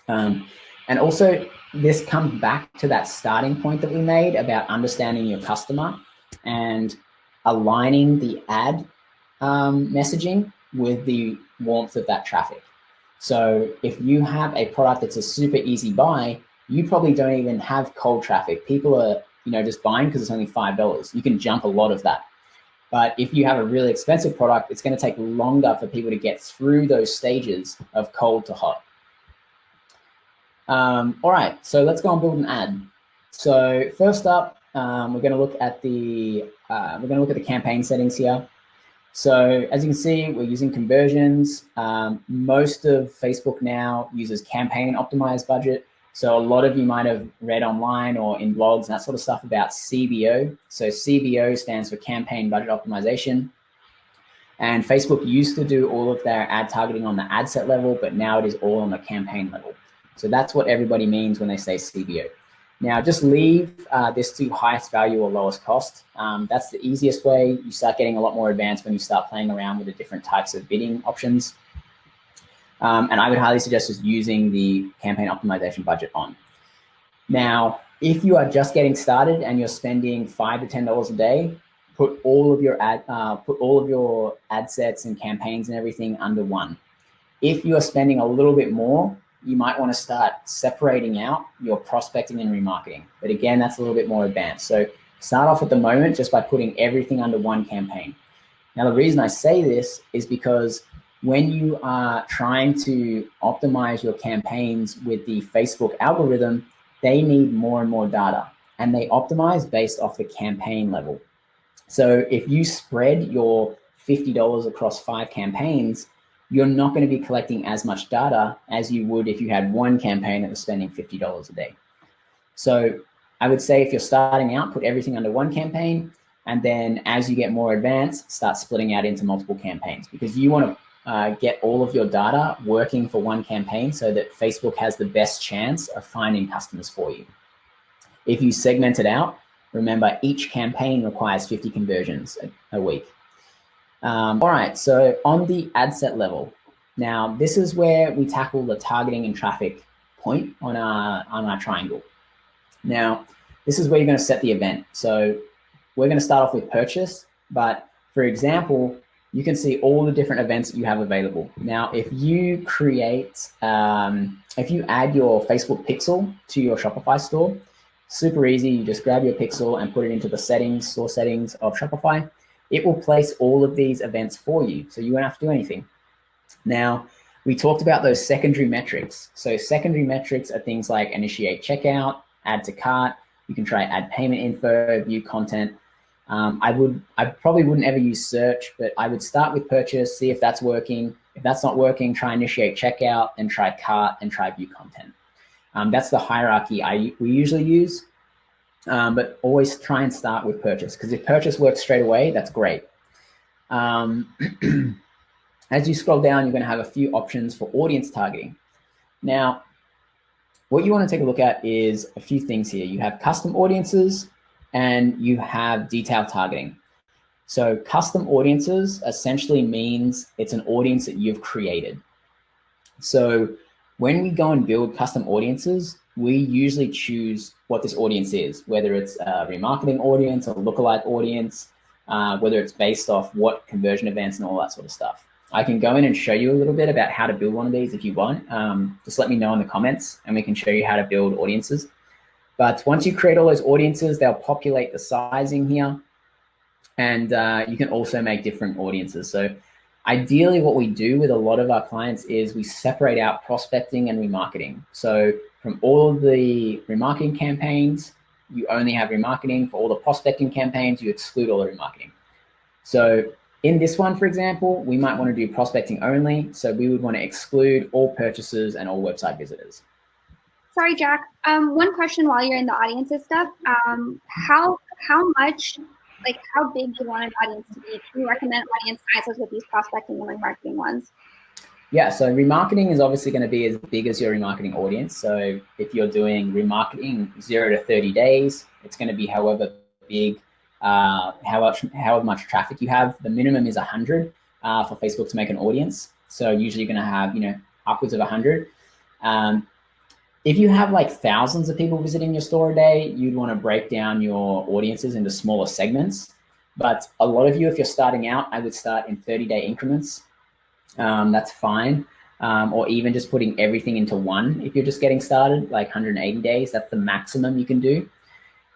And also, this comes back to that starting point that we made about understanding your customer and aligning the ad messaging with the warmth of that traffic. So if you have a product that's a super easy buy, you probably don't even have cold traffic. People are just buying because it's only $5. You can jump a lot of that. But if you have a really expensive product, it's going to take longer for people to get through those stages of cold to hot. All right, so let's go and build an ad. So first up, we're going to look at the campaign settings here. So as you can see, we're using conversions. Most of Facebook now uses campaign optimized budget. So a lot of you might have read online or in blogs and that sort of stuff about CBO. So CBO stands for campaign budget optimization. And Facebook used to do all of their ad targeting on the ad set level, but now it is all on the campaign level. So that's what everybody means when they say CBO. Now just leave this to highest value or lowest cost. That's the easiest way. You start getting a lot more advanced when you start playing around with the different types of bidding options. And I would highly suggest just using the campaign optimization budget on. Now, if you are just getting started and you're spending $5 to $10 a day, put all of your ad sets and campaigns and everything under one. If you are spending a little bit more, you might want to start separating out your prospecting and remarketing. But again, that's a little bit more advanced. So start off at the moment just by putting everything under one campaign. Now, the reason I say this is because when you are trying to optimize your campaigns with the Facebook algorithm, they need more and more data, and they optimize based off the campaign level. So if you spread your $50 across 5 campaigns, you're not going to be collecting as much data as you would if you had one campaign that was spending $50 a day. So I would say if you're starting out, put everything under one campaign, and then as you get more advanced, start splitting out into multiple campaigns, because you want to get all of your data working for one campaign so that Facebook has the best chance of finding customers for you. If you segment it out, remember each campaign requires 50 conversions a week. All right, so on the ad set level, now this is where we tackle the targeting and traffic point on our triangle. Now, this is where you're going to set the event. So we're going to start off with purchase, but for example, you can see all the different events that you have available. Now, if you add your Facebook pixel to your Shopify store, super easy. You just grab your pixel and put it into the store settings of Shopify. It will place all of these events for you, so you won't have to do anything. Now, we talked about those secondary metrics. So secondary metrics are things like initiate checkout, add to cart. You can try add payment info, view content. I probably wouldn't ever use search, but I would start with purchase, see if that's working. If that's not working, try initiate checkout, and try cart, and try view content. That's the hierarchy we usually use. But always try and start with purchase, because if purchase works straight away, that's great. As you scroll down, you're going to have a few options for audience targeting. Now, what you want to take a look at is a few things here. You have custom audiences and you have detailed targeting. So custom audiences essentially means it's an audience that you've created. So when we go and build custom audiences, we usually choose what this audience is, whether it's a remarketing audience or lookalike audience, whether it's based off what conversion events and all that sort of stuff. I can go in and show you a little bit about how to build one of these if you want. Just let me know in the comments and we can show you how to build audiences. But once you create all those audiences, they'll populate the sizing here. And you can also make different audiences. So ideally what we do with a lot of our clients is we separate out prospecting and remarketing. So from all of the remarketing campaigns, you only have remarketing. For all the prospecting campaigns, you exclude all the remarketing. So in this one, for example, we might want to do prospecting only. So we would want to exclude all purchases and all website visitors. Sorry, Jack. One question while you're in the audiences stuff. How much Like, how big do you want an audience to be? Can you recommend audience sizes with these prospecting and remarketing ones? Yeah, so remarketing is obviously going to be as big as your remarketing audience. So if you're doing remarketing 0 to 30 days, it's going to be however big, however much traffic you have. The minimum is 100 for Facebook to make an audience. So usually you're going to have, upwards of 100. If you have like thousands of people visiting your store a day, you'd want to break down your audiences into smaller segments. But a lot of you, if you're starting out, I would start in 30-day increments. That's fine. Or even just putting everything into one if you're just getting started, like 180 days, that's the maximum you can do.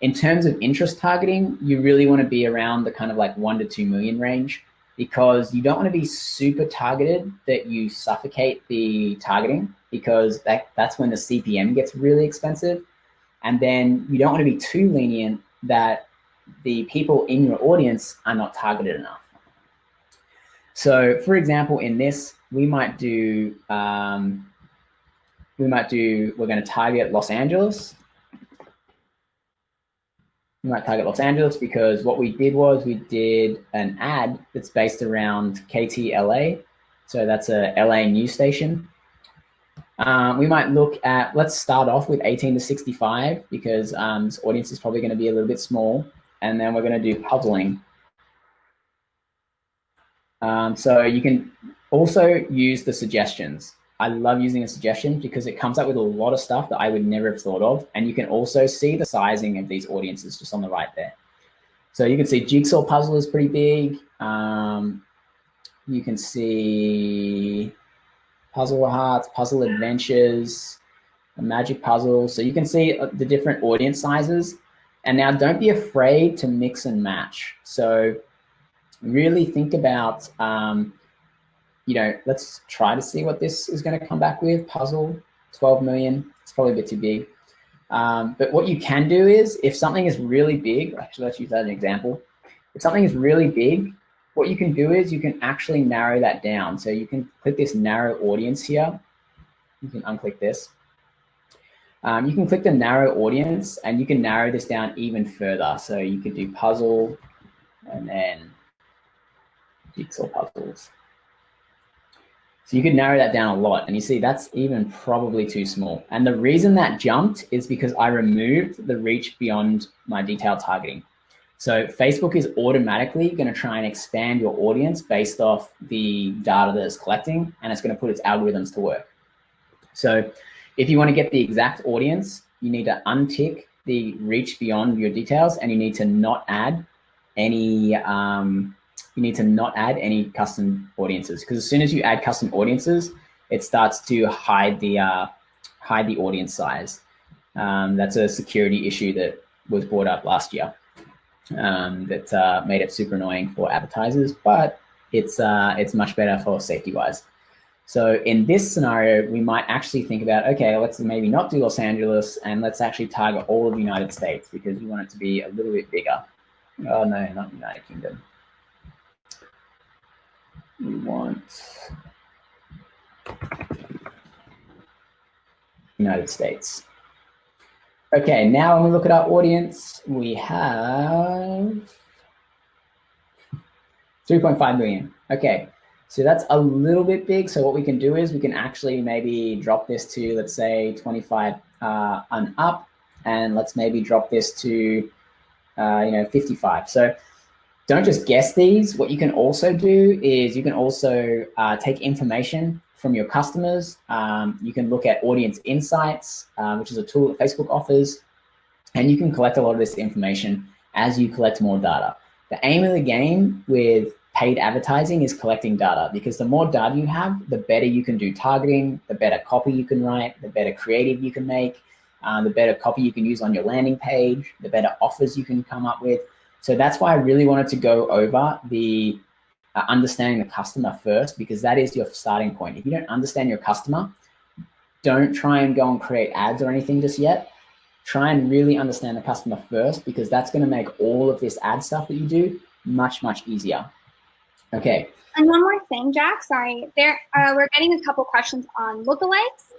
In terms of interest targeting, you really want to be around the kind of like 1 to 2 million range, because you don't want to be super targeted that you suffocate the targeting, because that's when the CPM gets really expensive. And then you don't want to be too lenient that the people in your audience are not targeted enough. So for example, in this, we're going to target Los Angeles. We might target Los Angeles because what we did was we did an ad that's based around KTLA. So that's a LA news station. We might look at, let's start off with 18 to 65 because this audience is probably going to be a little bit small. And then we're going to do puzzling. So you can also use the suggestions. I love using a suggestion because it comes up with a lot of stuff that I would never have thought of. And you can also see the sizing of these audiences just on the right there. So you can see jigsaw puzzle is pretty big. You can see puzzle hearts, puzzle adventures, a magic puzzle. So you can see the different audience sizes. And now don't be afraid to mix and match. So really think about, let's try to see what this is going to come back with. Puzzle, 12 million. It's probably a bit too big. But what you can do is, if something is really big, actually, let's use that as an example. If something is really big, what you can do is you can actually narrow that down. So you can click this narrow audience here. You can unclick this. You can click the narrow audience and you can narrow this down even further. So you could do puzzle and then jigsaw puzzles. So you could narrow that down a lot, and you see that's even probably too small. And the reason that jumped is because I removed the reach beyond my detailed targeting. So Facebook is automatically going to try and expand your audience based off the data that it's collecting, and it's going to put its algorithms to work. So if you want to get the exact audience, you need to untick the reach beyond your details, and you need to not add any custom audiences, because as soon as you add custom audiences, it starts to hide the audience size. That's a security issue that was brought up last year that made it super annoying for advertisers, but it's much better for safety wise. So in this scenario, we might actually think about, okay, let's maybe not do Los Angeles and let's actually target all of the United States because we want it to be a little bit bigger. Oh no, not United Kingdom. We want United States. Okay, now when we look at our audience, we have 3.5 million. Okay, so that's a little bit big. So what we can do is we can actually maybe drop this to, let's say, 25 and up, and let's maybe drop this to 55. So don't just guess these. What you can also do is you can also take information from your customers. You can look at audience insights, which is a tool that Facebook offers, and you can collect a lot of this information as you collect more data. The aim of the game with paid advertising is collecting data, because the more data you have, the better you can do targeting, the better copy you can write, the better creative you can make, the better copy you can use on your landing page, the better offers you can come up with. So that's why I really wanted to go over the understanding the customer first, because that is your starting point. If you don't understand your customer, don't try and go and create ads or anything just yet. Try and really understand the customer first, because that's going to make all of this ad stuff that you do much, much easier. Okay. And one more thing, Jack, sorry. We're getting a couple questions on lookalikes,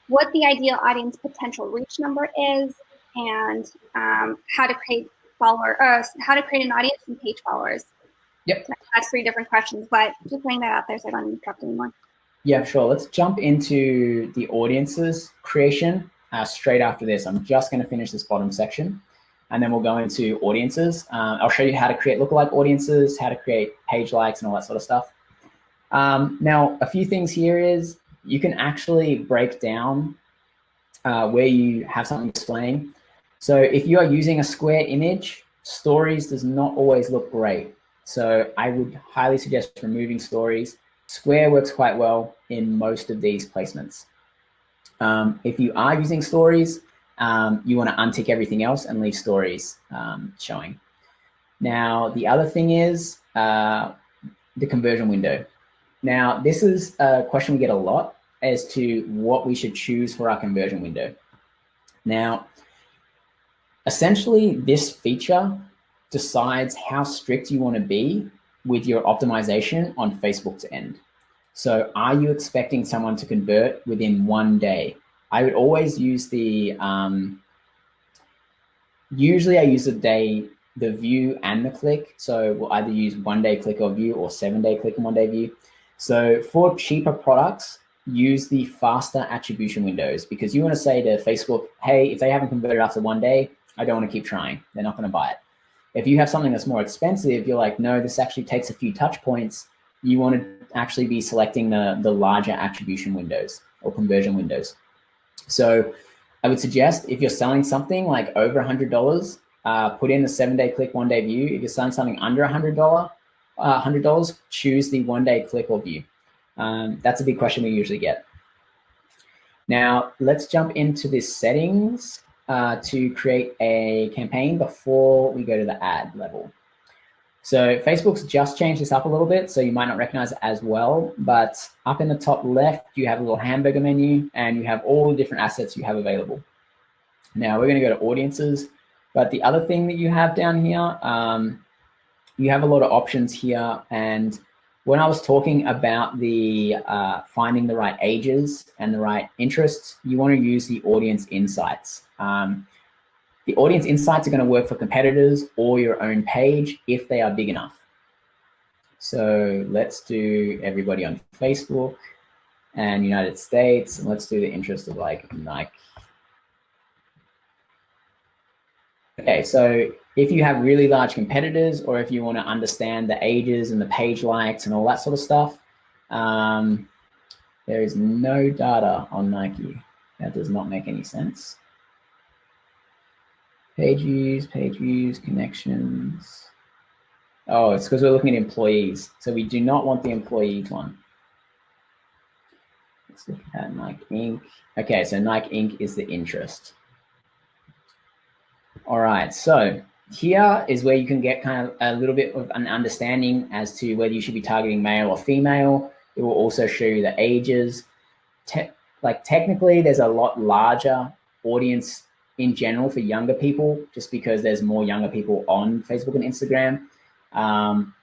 what the ideal audience potential reach number is, and how to create how to create an audience and page followers. Yep. That's 3 different questions, but just putting that out there so I don't interrupt anymore. Yeah, sure. Let's jump into the audiences creation straight after this. I'm just going to finish this bottom section, and then we'll go into audiences. I'll show you how to create lookalike audiences, how to create page likes and all that sort of stuff. Now, a few things here is you can actually break down where you have something displaying. So if you are using a square image, stories does not always look great. So I would highly suggest removing stories. Square works quite well in most of these placements. If you are using stories, you want to untick everything else and leave stories showing. Now, the other thing is the conversion window. Now, this is a question we get a lot as to what we should choose for our conversion window. Now, essentially, this feature decides how strict you want to be with your optimization on Facebook's end. So are you expecting someone to convert within 1 day? I would always use the, usually I use the view and the click. So we'll either use 1 day click or view or 7 day click and 1 day view. So for cheaper products, use the faster attribution windows, because you want to say to Facebook, hey, if they haven't converted after 1 day, I don't want to keep trying. They're not going to buy it. If you have something that's more expensive, you're like, no, this actually takes a few touch points. You want to actually be selecting the larger attribution windows or conversion windows. So I would suggest if you're selling something like over $100, put in the 7 day click, 1 day view. If you're selling something under $100, choose the 1 day click or view. That's a big question we usually get. Now let's jump into the settings to create a campaign before we go to the ad level. So Facebook's just changed this up a little bit, so you might not recognize it as well, but up in the top left, you have a little hamburger menu and you have all the different assets you have available. Now we're gonna go to audiences, but the other thing that you have down here, you have a lot of options here. And when I was talking about the finding the right ages and the right interests, you wanna use the audience insights. The audience insights are going to work for competitors or your own page if they are big enough. So let's do everybody on Facebook and United States, and let's do the interest of like Nike. Okay, so if you have really large competitors, or if you want to understand the ages and the page likes and all that sort of stuff, there is no data on Nike. That does not make any sense. Page views, connections. Oh, it's because we're looking at employees. So we do not want the employees one. Let's look at Nike Inc. Okay, so Nike Inc. is the interest. All right, so here is where you can get kind of a little bit of an understanding as to whether you should be targeting male or female. It will also show you the ages. Technically, there's a lot larger audience in general for younger people, just because there's more younger people on Facebook and Instagram.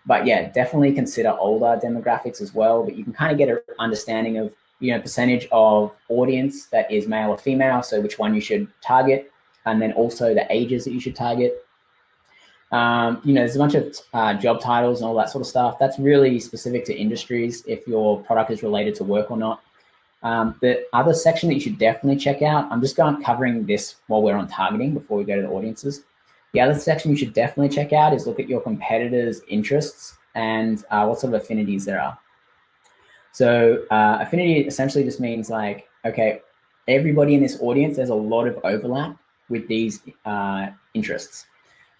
But yeah, definitely consider older demographics as well. But you can kind of get an understanding of, percentage of audience that is male or female, so which one you should target, and then also the ages that you should target. There's a bunch of job titles and all that sort of stuff. That's really specific to industries, if your product is related to work or not. The other section that you should definitely check out, I'm just covering this while we're on targeting before we go to the audiences. The other section you should definitely check out is look at your competitors' interests and what sort of affinities there are. So affinity essentially just means like, okay, everybody in this audience, there's a lot of overlap with these interests.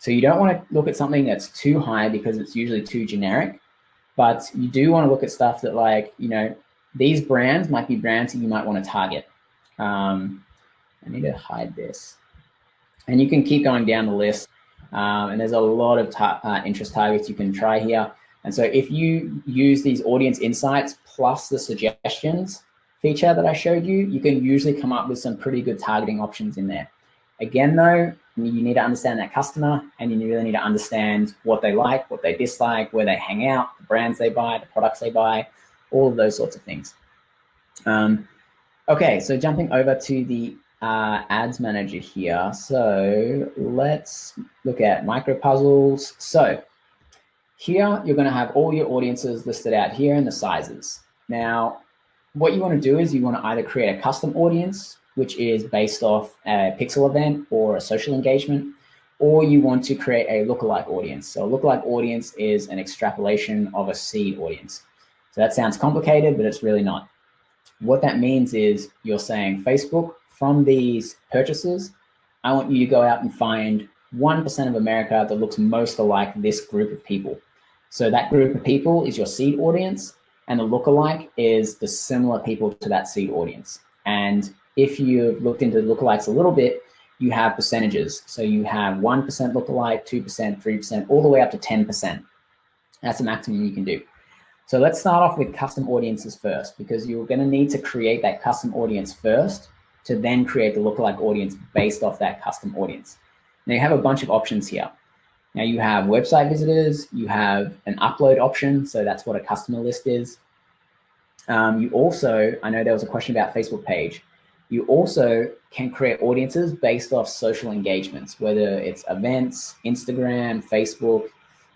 So you don't want to look at something that's too high because it's usually too generic, but you do want to look at stuff that like, these brands might be brands that you might want to target. I need to hide this. And you can keep going down the list. And there's a lot of interest targets you can try here. And so if you use these audience insights plus the suggestions feature that I showed you, you can usually come up with some pretty good targeting options in there. Again, though, you need to understand that customer, and you really need to understand what they like, what they dislike, where they hang out, the brands they buy, the products they buy, all of those sorts of things. Okay, so jumping over to the ads manager here. So let's look at micro puzzles. So here you're going to have all your audiences listed out here and the sizes. Now, what you want to do is you want to either create a custom audience, which is based off a pixel event or a social engagement, or you want to create a lookalike audience. So a lookalike audience is an extrapolation of a seed audience. So that sounds complicated, but it's really not. What that means is you're saying, Facebook, from these purchases, I want you to go out and find 1% of America that looks most alike this group of people. So that group of people is your seed audience, and the lookalike is the similar people to that seed audience. And if you've looked into lookalikes a little bit, you have percentages. So you have 1% lookalike, 2%, 3%, all the way up to 10%. That's the maximum you can do. So let's start off with custom audiences first, because you're going to need to create that custom audience first to then create the lookalike audience based off that custom audience. Now you have a bunch of options here. Now you have website visitors, you have an upload option, so that's what a customer list is. You also, I know there was a question about Facebook page. You also can create audiences based off social engagements, whether it's events, Instagram, Facebook,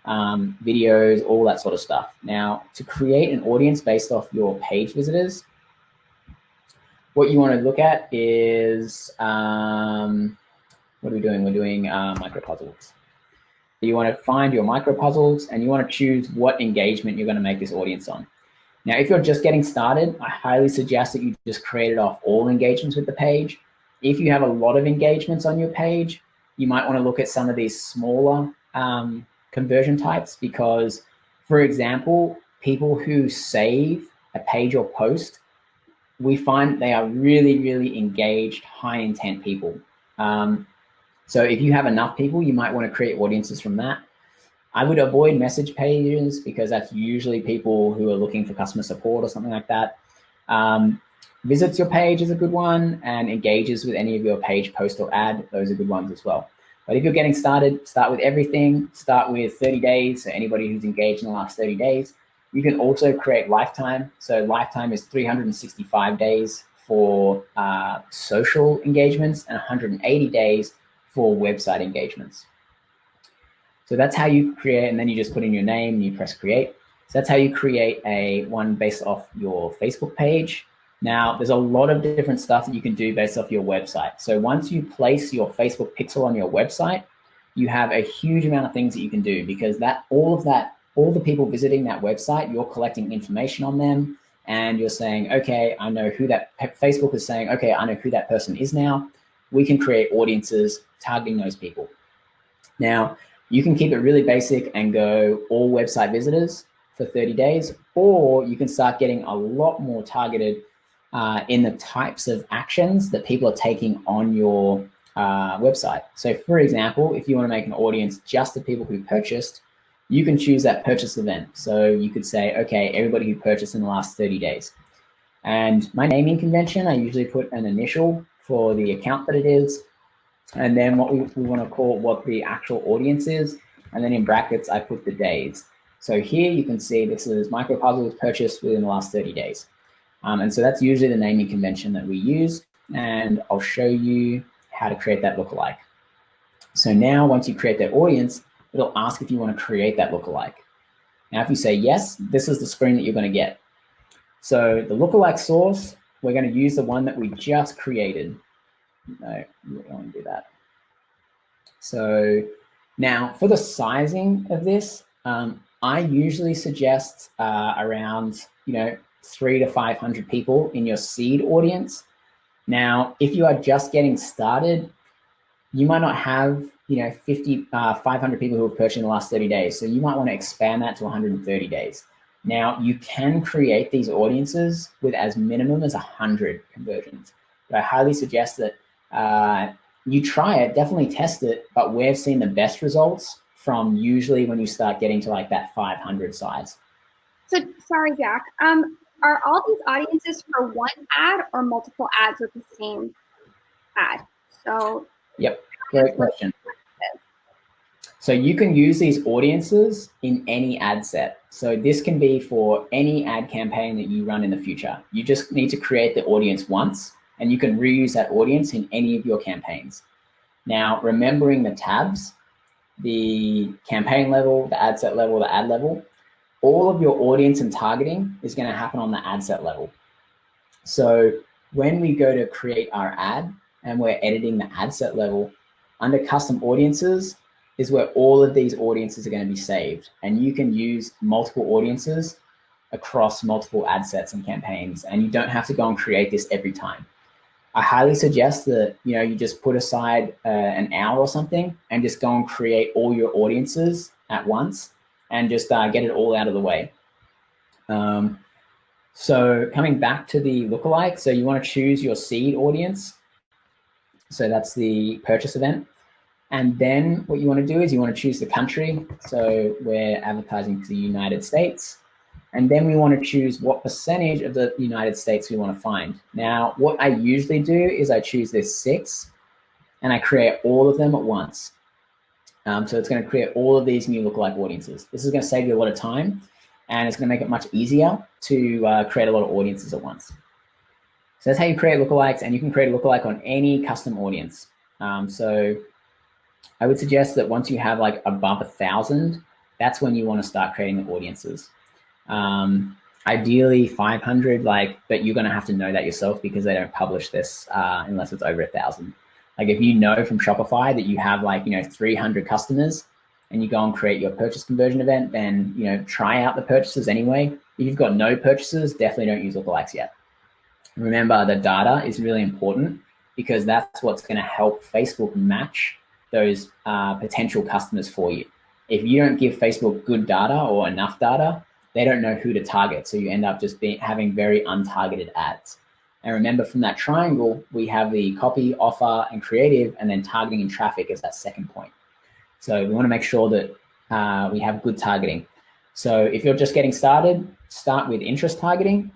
videos, all that sort of stuff. Now, to create an audience based off your page visitors, what you want to look at is, what are we doing? We're doing micro puzzles. You want to find your micro puzzles and you want to choose what engagement you're going to make this audience on. Now, if you're just getting started, I highly suggest that you just create it off all engagements with the page. If you have a lot of engagements on your page, you might want to look at some of these smaller conversion types, because, for example, people who save a page or post, we find they are really, really engaged, high intent people. So if you have enough people, you might want to create audiences from that. I would avoid message pages because that's usually people who are looking for customer support or something like that. Visits your page is a good one, and engages with any of your page, post, or ad. Those are good ones as well. But if you're getting started, start with everything. Start with 30 days, so anybody who's engaged in the last 30 days. You can also create lifetime. So lifetime is 365 days for social engagements and 180 days for website engagements. So that's how you create, and then you just put in your name and you press create. So that's how you create a one based off your Facebook page. Now, there's a lot of different stuff that you can do based off your website. So once you place your Facebook pixel on your website, you have a huge amount of things that you can do, because all the people visiting that website, you're collecting information on them, and you're saying, okay, I know who that, Facebook is saying, okay, I know who that person is now. We can create audiences targeting those people. Now, you can keep it really basic and go all website visitors for 30 days, or you can start getting a lot more targeted in the types of actions that people are taking on your website. So for example, if you want to make an audience just of people who purchased, you can choose that purchase event. So you could say, okay, everybody who purchased in the last 30 days. And my naming convention, I usually put an initial for the account that it is, and then what we want to call what the actual audience is, and then in brackets I put the days. So here you can see this is micro puzzles purchased within the last 30 days. And so that's usually the naming convention that we use, and I'll show you how to create that lookalike. So now once you create that audience, it'll ask if you want to create that lookalike. Now if you say yes, this is the screen that you're going to get. So the lookalike source, we're going to use the one that we just created. No, we don't want to do that. So now for the sizing of this, I usually suggest around 300 to 500 people in your seed audience. Now, if you are just getting started, you might not have 500 people who have purchased in the last 30 days. So you might want to expand that to 130 days. Now, you can create these audiences with as minimum as 100 conversions. But I highly suggest that you try it, definitely test it, but we've seen the best results from usually when you start getting to like that 500 size. So sorry, Jack. Are all these audiences for one ad or multiple ads with the same ad? So yep, great question. So you can use these audiences in any ad set. So this can be for any ad campaign that you run in the future. You just need to create the audience once, and you can reuse that audience in any of your campaigns. Now, remembering the tabs, the campaign level, the ad set level, the ad level, all of your audience and targeting is going to happen on the ad set level. So when we go to create our ad and we're editing the ad set level, under custom audiences is where all of these audiences are going to be saved. And you can use multiple audiences across multiple ad sets and campaigns, and you don't have to go and create this every time. I highly suggest that you just put aside an hour or something and just go and create all your audiences at once and just get it all out of the way. So coming back to the lookalike, so you want to choose your seed audience. So that's the purchase event. And then what you want to do is you want to choose the country. So we're advertising to the United States. And then we want to choose what percentage of the United States we want to find. Now, what I usually do is I choose this 6 and I create all of them at once. So it's going to create all of these new lookalike audiences. This is going to save you a lot of time, and it's going to make it much easier to create a lot of audiences at once. So that's how you create lookalikes, and you can create a lookalike on any custom audience. So I would suggest that once you have like above 1,000, that's when you want to start creating the audiences. Ideally 500, but you're going to have to know that yourself because they don't publish this unless it's over 1,000. Like if you know from Shopify that you have 300 customers and you go and create your purchase conversion event, then try out the purchases anyway. If you've got no purchases, definitely don't use lookalikes yet. Remember, the data is really important because that's what's going to help Facebook match those potential customers for you. If you don't give Facebook good data or enough data, they don't know who to target. So you end up just having very untargeted ads. And remember, from that triangle, we have the copy, offer, and creative, and then targeting and traffic as that second point. So we want to make sure that we have good targeting. So if you're just getting started, start with interest targeting,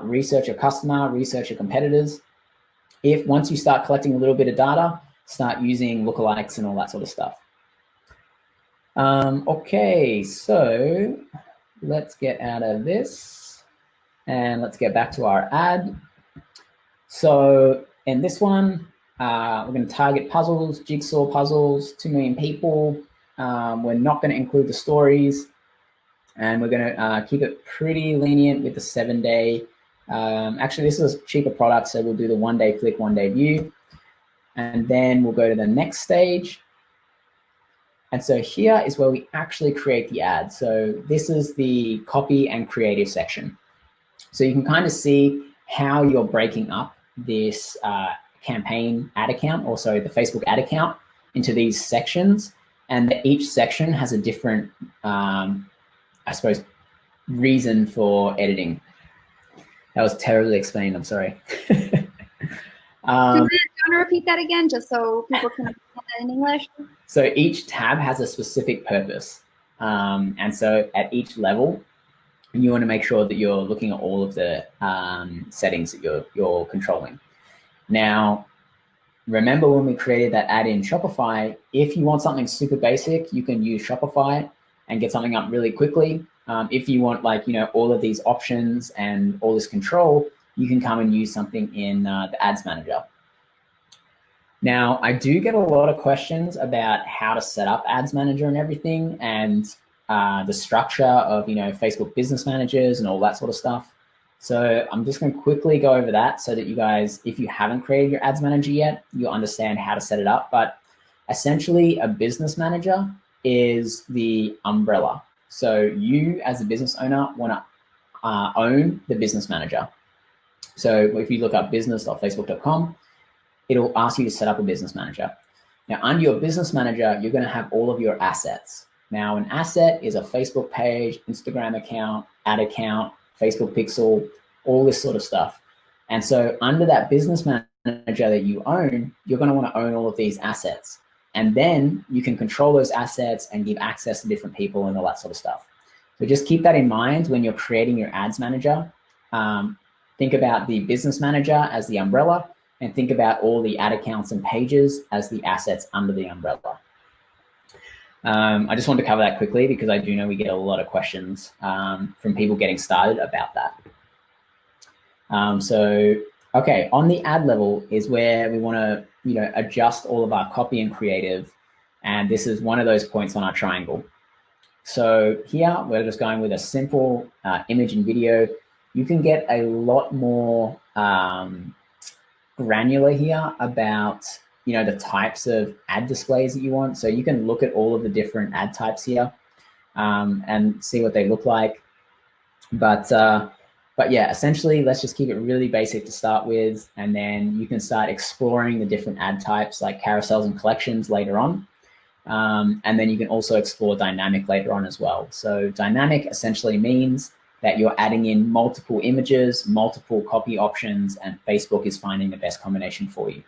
research your customer, research your competitors. Once you start collecting a little bit of data, start using lookalikes and all that sort of stuff. Okay, so let's get out of this and let's get back to our ad. So in this one, we're going to target puzzles, jigsaw puzzles, 2 million people. We're not going to include the stories, and we're going to keep it pretty lenient with the 7-day. Actually, this is a cheaper product, so we'll do the 1-day click, 1-day view. And then we'll go to the next stage. And so here is where we actually create the ad. So this is the copy and creative section. So you can kind of see how you're breaking up this campaign ad account, or sorry, the Facebook ad account, into these sections. And each section has a different, I suppose, reason for editing. That was terribly explained, I'm sorry. Do you want to repeat that again, just so people can understand that in English? So each tab has a specific purpose. And so at each level, you want to make sure that you're looking at all of the settings that you're controlling. Now, remember when we created that ad in Shopify, if you want something super basic, you can use Shopify and get something up really quickly. If you want all of these options and all this control, you can come and use something in the Ads Manager. Now, I do get a lot of questions about how to set up Ads Manager and everything, and the structure of Facebook Business Managers and all that sort of stuff. So I'm just going to quickly go over that so that you guys, if you haven't created your Ads Manager yet, you'll understand how to set it up. But essentially, a business manager is the umbrella. So you, as a business owner, want to own the business manager. So if you look up business.facebook.com, it'll ask you to set up a business manager. Now, under your business manager, you're going to have all of your assets. Now, an asset is a Facebook page, Instagram account, ad account, Facebook pixel, all this sort of stuff. And so under that business manager that you own, you're going to want to own all of these assets. And then you can control those assets and give access to different people and all that sort of stuff. So just keep that in mind when you're creating your ads manager. Think about the business manager as the umbrella, and think about all the ad accounts and pages as the assets under the umbrella. I just wanted to cover that quickly because I do know we get a lot of questions from people getting started about that. So Okay, on the ad level is where we want to, adjust all of our copy and creative. And this is one of those points on our triangle. So here we're just going with a simple image and video. You can get a lot more granular here about, the types of ad displays that you want. So you can look at all of the different ad types here and see what they look like. But yeah, essentially, let's just keep it really basic to start with, and then you can start exploring the different ad types like carousels and collections later on. And then you can also explore dynamic later on as well. So dynamic essentially means that you're adding in multiple images, multiple copy options, and Facebook is finding the best combination for you.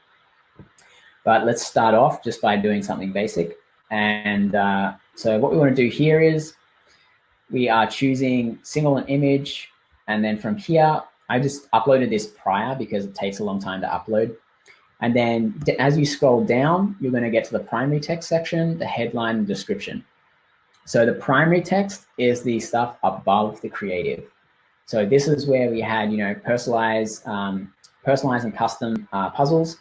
But let's start off just by doing something basic. And so what we want to do here is we are choosing single and image. And then from here, I just uploaded this prior because it takes a long time to upload. And then as you scroll down, you're going to get to the primary text section, the headline and description. So the primary text is the stuff above the creative. So this is where we had, personalized and custom puzzles.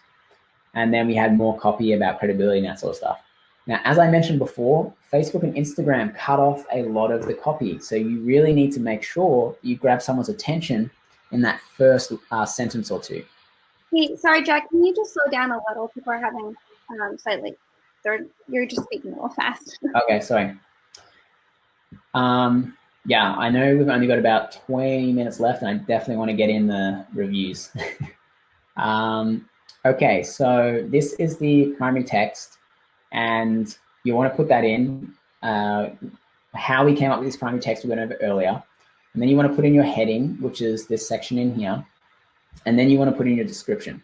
And then we had more copy about credibility and that sort of stuff. Now, as I mentioned before, Facebook and Instagram cut off a lot of the copy. So you really need to make sure you grab someone's attention in that first sentence or two. Hey, sorry, Jack, can you just slow down a little? People are having slightly, you're just speaking a little fast. Okay, sorry. Yeah, I know we've only got about 20 minutes left, and I definitely want to get in the reviews. Okay, so this is the primary text, and you want to put that in. How we came up with this primary text we went over earlier, and then you want to put in your heading, which is this section in here, and then you want to put in your description.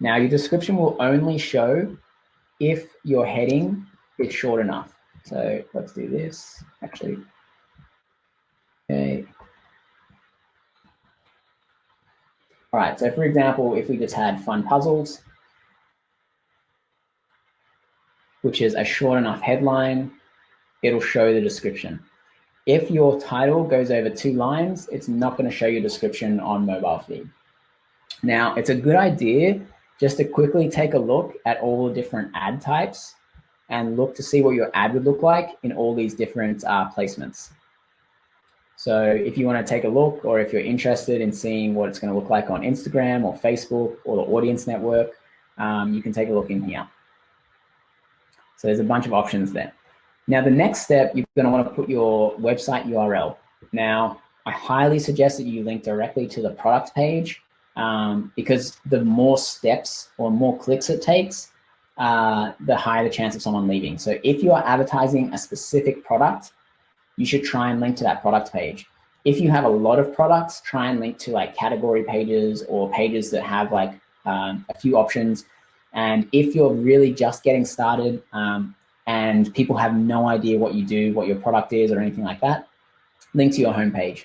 Now, your description will only show if your heading is short enough. So let's do this, actually. Okay. All right, so for example, if we just had fun puzzles, which is a short enough headline, it'll show the description. If your title goes over 2 lines, it's not going to show your description on mobile feed. Now, it's a good idea just to quickly take a look at all the different ad types and look to see what your ad would look like in all these different placements. So if you want to take a look, or if you're interested in seeing what it's going to look like on Instagram or Facebook or the audience network, you can take a look in here. So there's a bunch of options there. Now, the next step, you're going to want to put your website URL. Now, I highly suggest that you link directly to the product page because the more steps or more clicks it takes, the higher the chance of someone leaving. So if you are advertising a specific product, you should try and link to that product page. If you have a lot of products, try and link to like category pages or pages that have like a few options. And if you're really just getting started and people have no idea what you do, what your product is or anything like that, link to your homepage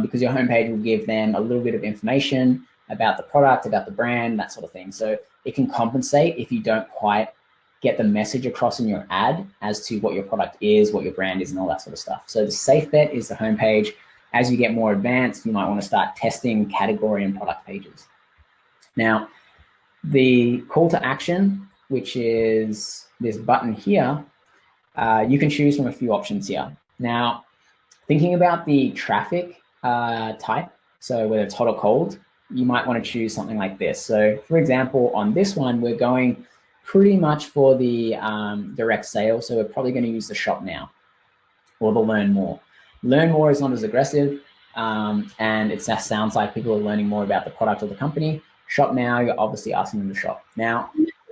because your homepage will give them a little bit of information about the product, about the brand, that sort of thing. So it can compensate if you don't quite get the message across in your ad as to what your product is, what your brand is, and all that sort of stuff. So the safe bet is the homepage. As you get more advanced, you might want to start testing category and product pages. Now, the call to action, which is this button here, you can choose from a few options here. Now, thinking about the traffic type, so whether it's hot or cold, you might want to choose something like this. So for example, on this one, we're going pretty much for the direct sale. So we're probably going to use the shop now or the learn more. Learn more is not as aggressive and it just sounds like people are learning more about the product or the company. Shop now, you're obviously asking them to shop. Now,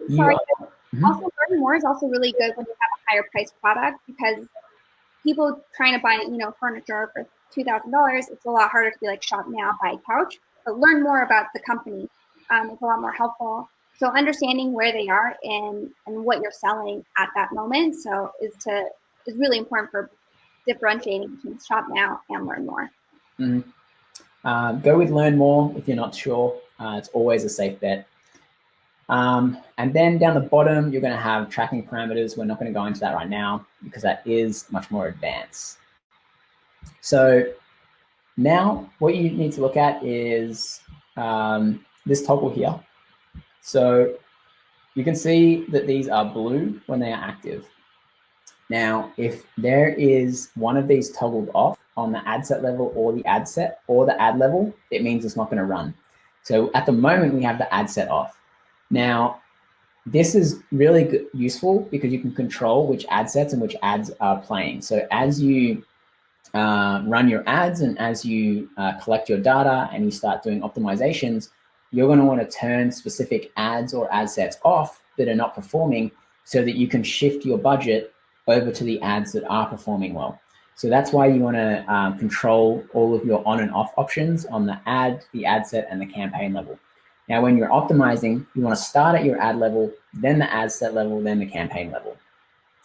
also learn more is also really good when you have a higher priced product because people trying to buy, furniture for $2,000, it's a lot harder to be like shop now, buy a couch, but learn more about the company. It's a lot more helpful. So understanding where they are and what you're selling at that moment is really important for differentiating between shop now and learn more. Mm-hmm. Go with learn more if you're not sure. It's always a safe bet. And then down the bottom, you're going to have tracking parameters. We're not going to go into that right now because that is much more advanced. So now what you need to look at is this toggle here. So you can see that these are blue when they are active. Now, if there is one of these toggled off on the ad set level or the ad set or the ad level, it means it's not going to run. So at the moment, we have the ad set off. Now, this is really good, useful because you can control which ad sets and which ads are playing. So as you run your ads and as you collect your data and you start doing optimizations, you're going to want to turn specific ads or ad sets off that are not performing so that you can shift your budget over to the ads that are performing well. So that's why you want to control all of your on and off options on the ad set, and the campaign level. Now, when you're optimizing, you want to start at your ad level, then the ad set level, then the campaign level,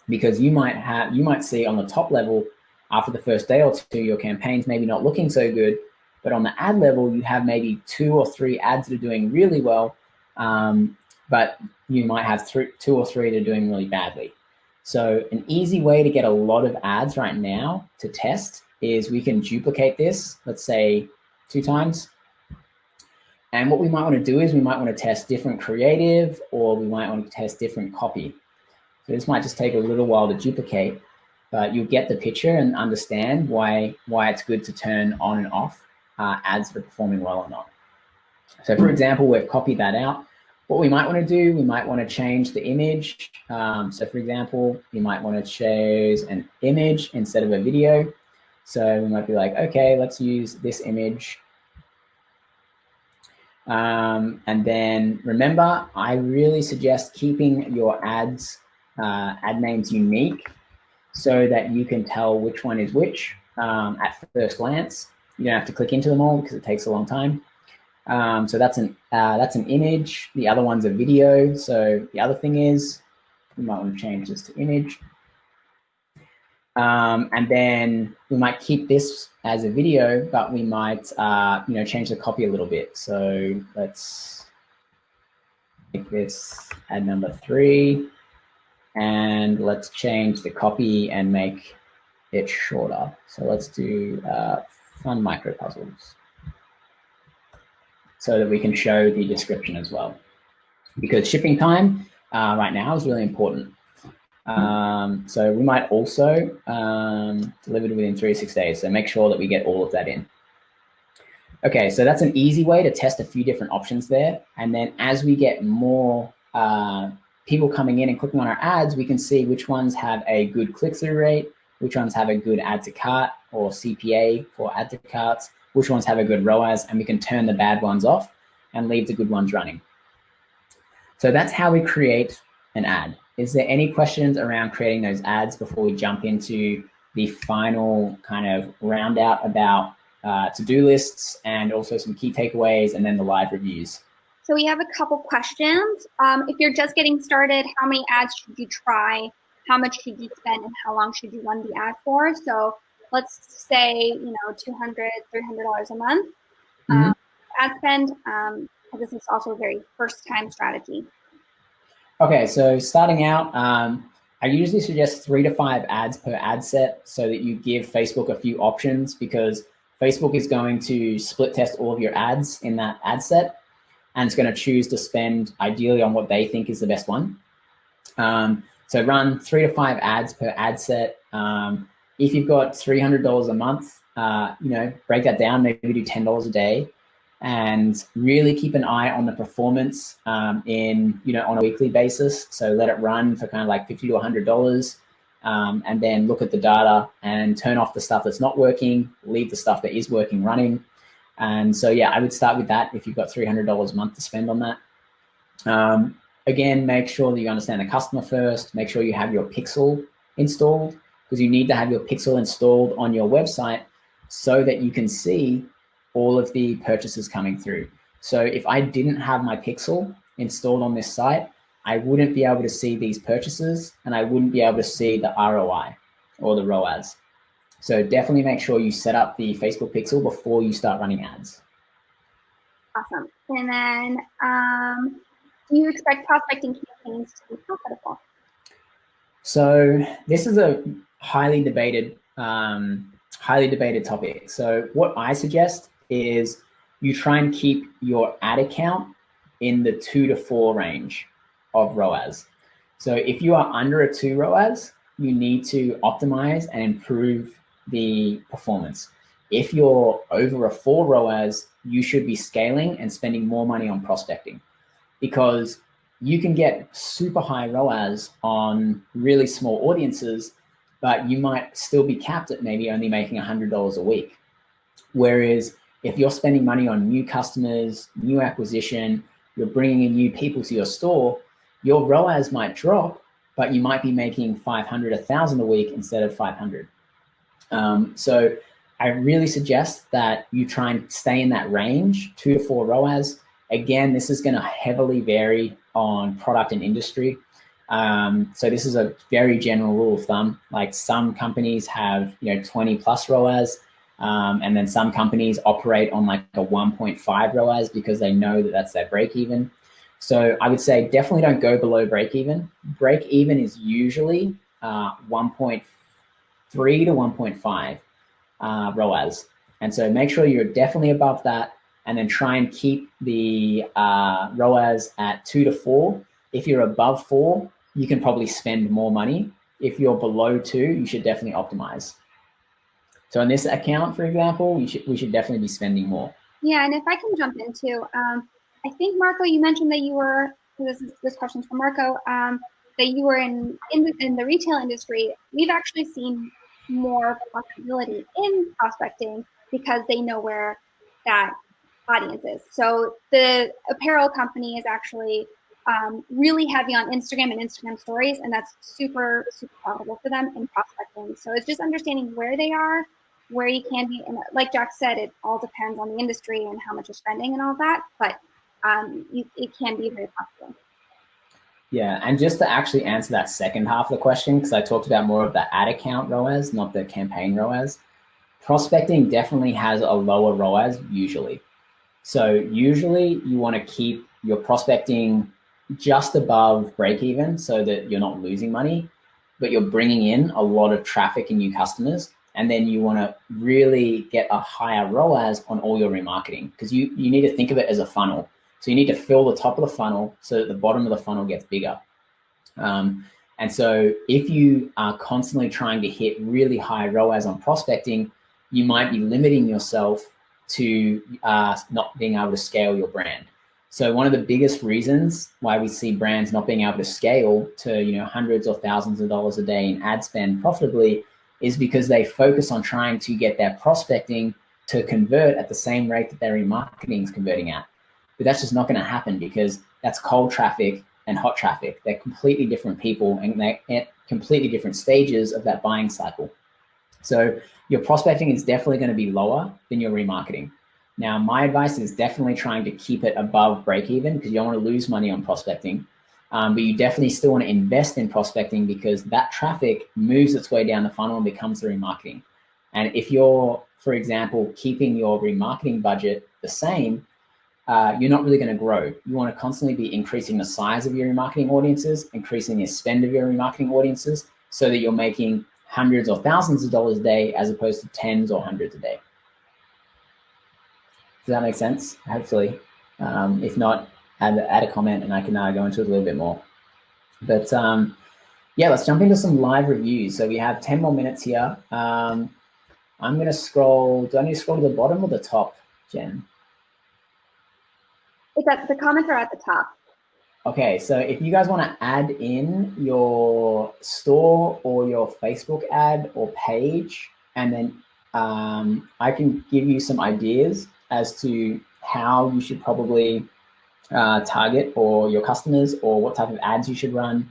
because you might see on the top level after the first day or two, your campaign's maybe not looking so good, but on the ad level, you have maybe 2 or 3 ads that are doing really well, but you might have 2 or 3 that are doing really badly. So an easy way to get a lot of ads right now to test is we can duplicate this, let's say 2 times. And what we might want to do is we might want to test different creative, or we might want to test different copy. So this might just take a little while to duplicate, but you'll get the picture and understand why it's good to turn on and off ads that are performing well or not. So for example, we've copied that out. What we might want to do, we might want to change the image. So for example, you might want to choose an image instead of a video. So we might be like, okay, let's use this image. And then remember, I really suggest keeping your ads, ad names unique so that you can tell which one is which at first glance. You don't have to click into them all because it takes a long time. So that's an image. The other one's a video. So the other thing is, we might want to change this to image. And then we might keep this as a video, but we might change the copy a little bit. So let's make this ad number 3, and let's change the copy and make it shorter. So let's do fun micro puzzles, so that we can show the description as well. Because shipping time right now is really important. So we might also deliver it within 3 to 6 days. So make sure that we get all of that in. Okay, so that's an easy way to test a few different options there. And then as we get more people coming in and clicking on our ads, we can see which ones have a good click-through rate, which ones have a good add to cart or CPA for add to carts, which ones have a good ROAS, and we can turn the bad ones off and leave the good ones running. So that's how we create an ad. Is there any questions around creating those ads before we jump into the final kind of round out about to-do lists and also some key takeaways and then the live reviews? So we have a couple questions. If you're just getting started, how many ads should you try? How much should you spend, and how long should you run the ad for? So let's say, $200, $300 a month ad spend. This is also a very first-time strategy. Okay, so starting out, I usually suggest 3 to 5 ads per ad set so that you give Facebook a few options, because Facebook is going to split test all of your ads in that ad set, and it's going to choose to spend ideally on what they think is the best one. So run 3 to 5 ads per ad set. If you've got $300 a month, break that down, maybe do $10 a day, and really keep an eye on the performance on a weekly basis. So let it run for kind of like $50 to $100, and then look at the data and turn off the stuff that's not working, leave the stuff that is working running. And so, yeah, I would start with that if you've got $300 a month to spend on that. Again, make sure that you understand the customer first. Make sure you have your pixel installed, because you need to have your pixel installed on your website so that you can see all of the purchases coming through. So if I didn't have my pixel installed on this site, I wouldn't be able to see these purchases, and I wouldn't be able to see the ROI or the ROAS. So definitely make sure you set up the Facebook pixel before you start running ads. Awesome. And then do you expect prospecting campaigns to be profitable? So this is a highly debated topic. So what I suggest is you try and keep your ad account in the 2 to 4 range of ROAS. So if you are under a 2 ROAS, you need to optimize and improve the performance. If you're over a 4 ROAS, you should be scaling and spending more money on prospecting, because you can get super high ROAS on really small audiences, but you might still be capped at maybe only making $100 a week. Whereas if you're spending money on new customers, new acquisition, you're bringing in new people to your store, your ROAS might drop, but you might be making 500, 1,000 a week instead of 500. So I really suggest that you try and stay in that range, 2 to 4 ROAS. Again, this is going to heavily vary on product and industry. So this is a very general rule of thumb. Like some companies have 20 plus ROAS, and then some companies operate on like a 1.5 ROAS because they know that that's their break even. So I would say definitely don't go below break even. Break even is usually 1.3 to 1.5 ROAS. And so make sure you're definitely above that, and then try and keep the ROAS at 2 to 4. If you're above 4, you can probably spend more money. If you're below 2, you should definitely optimize. So in this account, for example, we should definitely be spending more. Yeah, and if I can jump into, I think Marco, you mentioned that you were, this question's from Marco, that you were in the retail industry. We've actually seen more possibility in prospecting because they know where that audience is. So the apparel company is actually really heavy on Instagram and Instagram stories, and that's super, super profitable for them in prospecting. So it's just understanding where they are, where you can be, and like Jack said, it all depends on the industry and how much you're spending and all that, but it can be very possible. Yeah, and just to actually answer that second half of the question, because I talked about more of the ad account ROAS, not the campaign ROAS, prospecting definitely has a lower ROAS usually. So usually you want to keep your prospecting just above break even so that you're not losing money, but you're bringing in a lot of traffic and new customers. And then you want to really get a higher ROAS on all your remarketing, because you need to think of it as a funnel. So you need to fill the top of the funnel so that the bottom of the funnel gets bigger. And so if you are constantly trying to hit really high ROAS on prospecting, you might be limiting yourself to not being able to scale your brand. So one of the biggest reasons why we see brands not being able to scale to hundreds or thousands of dollars a day in ad spend profitably is because they focus on trying to get their prospecting to convert at the same rate that their remarketing is converting at. But that's just not going to happen, because that's cold traffic and hot traffic. They're completely different people, and they're at completely different stages of that buying cycle. So your prospecting is definitely going to be lower than your remarketing. Now, my advice is definitely trying to keep it above break even, because you don't want to lose money on prospecting. But you definitely still want to invest in prospecting, because that traffic moves its way down the funnel and becomes the remarketing. And if you're, for example, keeping your remarketing budget the same, you're not really going to grow. You want to constantly be increasing the size of your remarketing audiences, increasing the spend of your remarketing audiences, so that you're making hundreds or thousands of dollars a day as opposed to tens or hundreds a day. Does that make sense? Hopefully. If not, add a comment and I can go into it a little bit more. But yeah, let's jump into some live reviews. So we have 10 more minutes here. I'm going to scroll. Do I need to scroll to the bottom or the top, Jen? The comments are at the top. Okay, so if you guys want to add in your store or your Facebook ad or page, and then I can give you some ideas as to how you should probably target or your customers, or what type of ads you should run.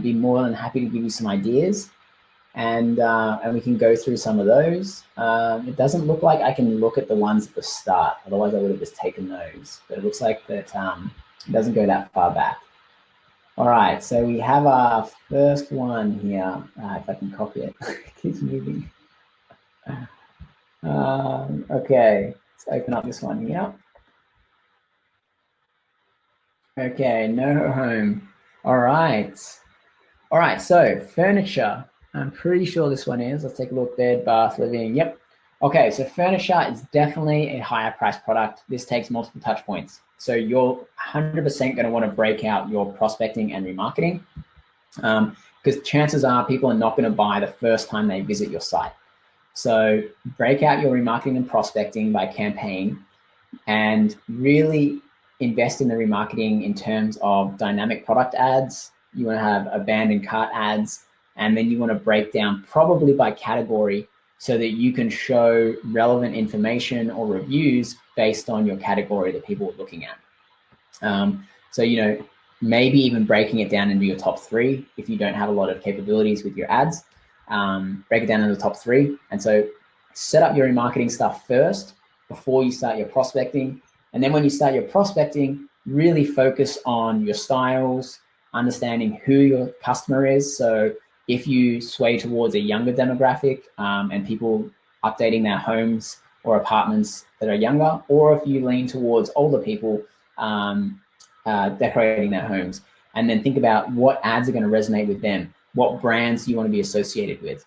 Be more than happy to give you some ideas, and we can go through some of those. It doesn't look like I can look at the ones at the start, otherwise I would have just taken those, but it looks like that it doesn't go that far back. All right, so we have our first one here. If I can copy it, it keeps moving. Okay, let's open up this one here. Okay, no home. All right, so furniture. I'm pretty sure this one is. Let's take a look. Bed, bath, living. Yep. Okay, so furniture is definitely a higher price product. This takes multiple touch points. So you're 100% going to want to break out your prospecting and remarketing, because chances are people are not going to buy the first time they visit your site. So break out your remarketing and prospecting by campaign, and really invest in the remarketing in terms of dynamic product ads. You want to have abandoned cart ads, and then you want to break down probably by category so that you can show relevant information or reviews based on your category that people are looking at. So, you know, maybe even breaking it down into your top 3 if you don't have a lot of capabilities with your ads. Break it down into the top 3. And so set up your remarketing stuff first before you start your prospecting. And then when you start your prospecting, really focus on your styles, understanding who your customer is. So if you sway towards a younger demographic and people updating their homes or apartments that are younger, or if you lean towards older people decorating their homes, and then think about what ads are going to resonate with them. What brands do you want to be associated with?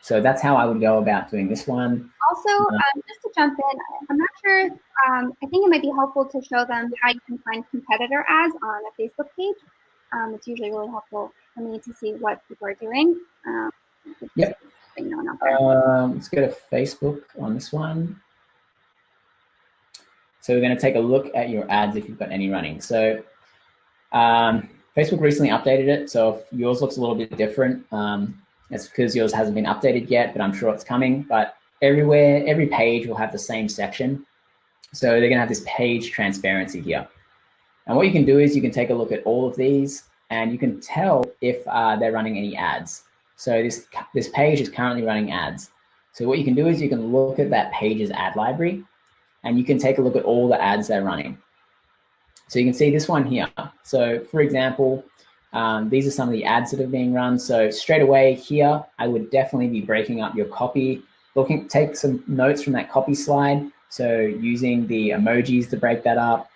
So that's how I would go about doing this one. Also, just to jump in, I'm not sure, I think it might be helpful to show them how you can find competitor ads on a Facebook page. It's usually really helpful for me to see what people are doing. Yep. Let's go to Facebook on this one. So we're going to take a look at your ads if you've got any running. So Facebook recently updated it. So if yours looks a little bit different, it's because yours hasn't been updated yet, but I'm sure it's coming. But everywhere, every page will have the same section. So they're going to have this page transparency here. And what you can do is you can take a look at all of these, and you can tell if they're running any ads. So this page is currently running ads. So what you can do is you can look at that page's ad library, and you can take a look at all the ads they're running. So you can see this one here. So for example, these are some of the ads that are being run. So straight away here, I would definitely be breaking up your copy, take some notes from that copy slide. So using the emojis to break that up.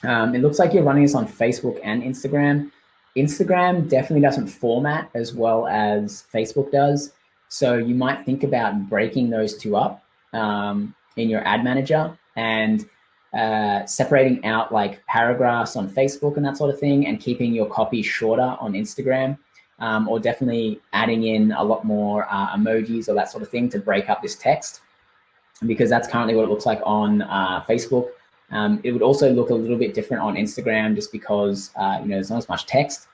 It looks like you're running this on Facebook and Instagram. Instagram definitely doesn't format as well as Facebook does. So you might think about breaking those two up in your ad manager and separating out like paragraphs on Facebook and that sort of thing, and keeping your copy shorter on Instagram, or definitely adding in a lot more emojis or that sort of thing to break up this text, because that's currently what it looks like on Facebook. It would also look a little bit different on Instagram just because you know, there's not as much text.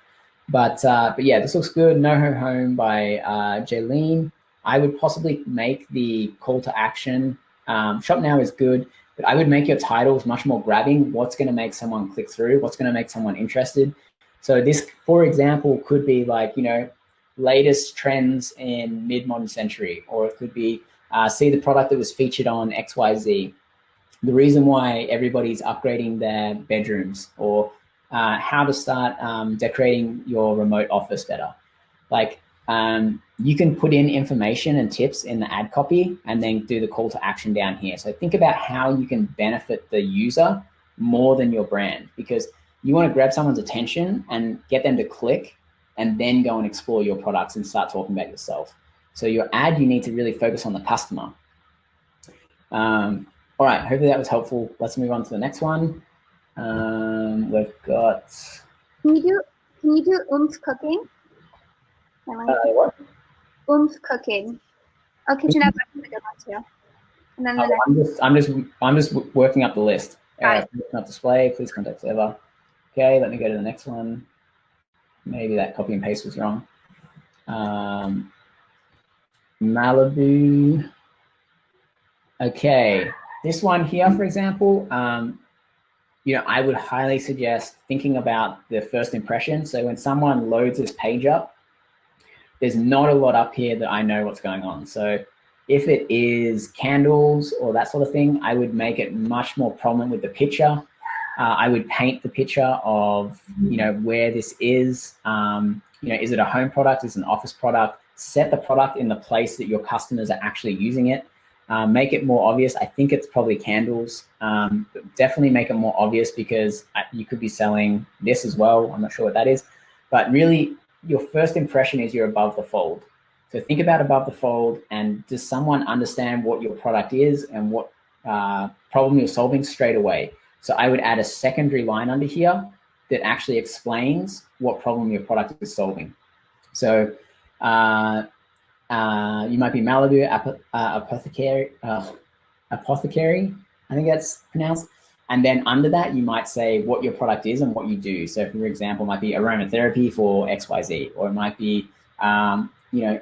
But yeah, this looks good. No Ho Home by Jaylene. I would possibly make the call to action. Shop Now is good, but I would make your titles much more grabbing. What's going to make someone click through? What's going to make someone interested? So this, for example, could be like, you know, latest trends in mid-modern century, or it could be see the product that was featured on XYZ. The reason why everybody's upgrading their bedrooms, or how to start decorating your remote office better. Like you can put in information and tips in the ad copy and then do the call to action down here. So think about how you can benefit the user more than your brand, because you want to grab someone's attention and get them to click and then go and explore your products and start talking about yourself. So your ad, you need to really focus on the customer. All right, hopefully that was helpful. Let's move on to the next one. We've got. Can you do oomph cooking? What? Oomph cooking. Oh, kitchen app is a good one too. And then I'm just working up the list. Not display. Please contact server. Okay, let me go to the next one. Maybe that copy and paste was wrong. Malibu. Okay, this one here, for example, you know, I would highly suggest thinking about the first impression. So when someone loads this page up, there's not a lot up here that I know what's going on. So if it is candles or that sort of thing, I would make it much more prominent with the picture. I would paint the picture of, you know, where this is. You know, is it a home product? Is it an office product? Set the product in the place that your customers are actually using it. Make it more obvious. I think it's probably candles. Definitely make it more obvious, because you could be selling this as well. I'm not sure what that is, but really your first impression is you're above the fold. So think about above the fold, and does someone understand what your product is and what problem you're solving straight away? So I would add a secondary line under here that actually explains what problem your product is solving. So you might be Malibu apothecary, I think that's pronounced. And then under that, you might say what your product is and what you do. So for example, it might be aromatherapy for XYZ, or it might be,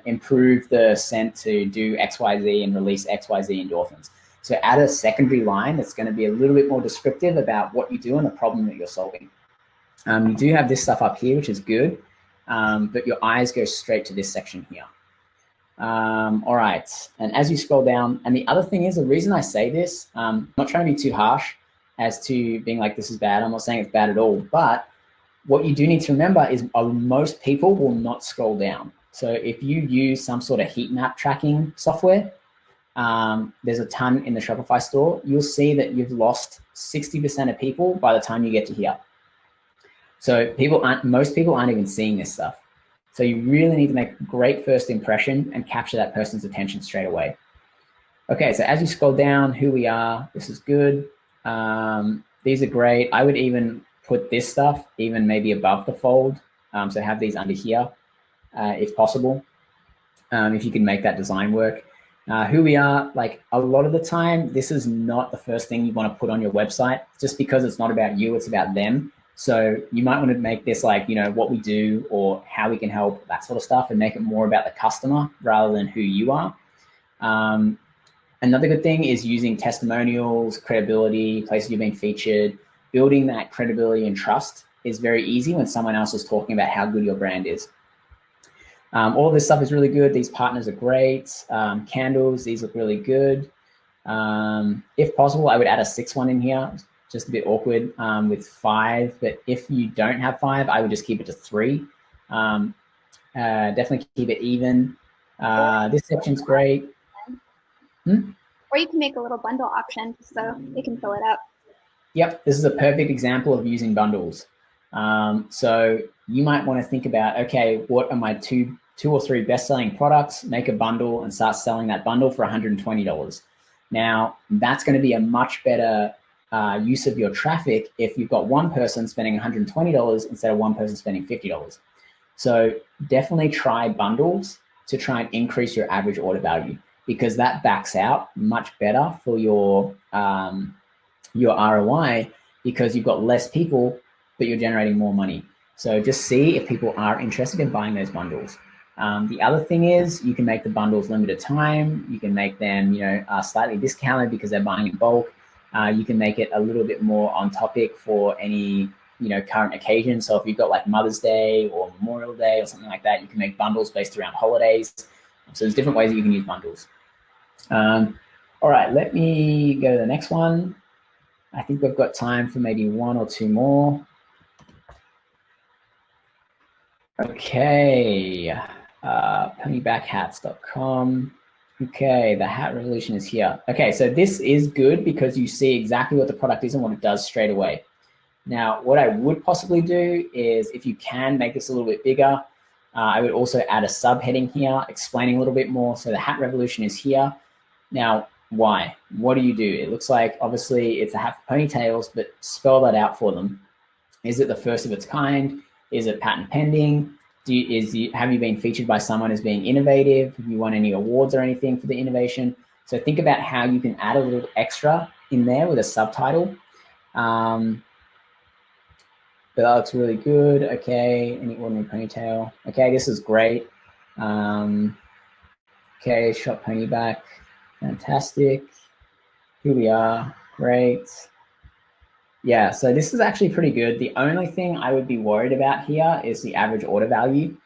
improve the scent to do XYZ and release XYZ endorphins. So add a secondary line that's going to be a little bit more descriptive about what you do and the problem that you're solving. You do have this stuff up here, which is good, but your eyes go straight to this section here. All right, and as you scroll down, and the other thing is, the reason I say this, I'm not trying to be too harsh as to being like, this is bad. I'm not saying it's bad at all, but what you do need to remember is most people will not scroll down. So if you use some sort of heat map tracking software, there's a ton in the Shopify store, you'll see that you've lost 60% of people by the time you get to here. So most people aren't even seeing this stuff. So you really need to make a great first impression and capture that person's attention straight away. Okay, so as you scroll down, who we are, this is good. These are great. I would even put this stuff even maybe above the fold. So have these under here, if possible, if you can make that design work. Who we are, like a lot of the time, this is not the first thing you want to put on your website, just because it's not about you, it's about them. So you might want to make this like, what we do or how we can help, that sort of stuff, and make it more about the customer rather than who you are. Another good thing is using testimonials, credibility, places you've been featured. Building that credibility and trust is very easy when someone else is talking about how good your brand is. All of this stuff is really good. These partners are great. Candles, these look really good. If possible, I would add a 6th one in here. Just a bit awkward with 5, but if you don't have 5, I would just keep it to 3. Definitely keep it even. This section's great. Or you can make a little bundle option so they can fill it up. Yep, this is a perfect example of using bundles. So you might want to think about, okay, what are my two or three best-selling products? Make a bundle and start selling that bundle for $120. Now, that's going to be a much better use of your traffic if you've got one person spending $120 instead of one person spending $50. So definitely try bundles to try and increase your average order value, because that backs out much better for your ROI, because you've got less people, but you're generating more money. So just see if people are interested in buying those bundles. The other thing is you can make the bundles limited time. You can make them, slightly discounted because they're buying in bulk. You can make it a little bit more on topic for any, current occasion. So if you've got like Mother's Day or Memorial Day or something like that, you can make bundles based around holidays. So there's different ways that you can use bundles. All right, let me go to the next one. I think we've got time for maybe 1 or 2 more. Okay, ponybaghats.com. Okay, the hat revolution is here. Okay, so this is good because you see exactly what the product is and what it does straight away. Now, what I would possibly do is, if you can make this a little bit bigger, I would also add a subheading here explaining a little bit more. So the hat revolution is here. Now, why? What do you do? It looks like, obviously, it's a hat for ponytails, but spell that out for them. Is it the first of its kind? Is it patent pending? Have you been featured by someone as being innovative? Have you won any awards or anything for the innovation? So think about how you can add a little extra in there with a subtitle. But that looks really good. Okay, any ordinary ponytail. Okay, this is great. Okay, shop pony back. Fantastic. Here we are. Great. Yeah, so this is actually pretty good. The only thing I would be worried about here is the average order value.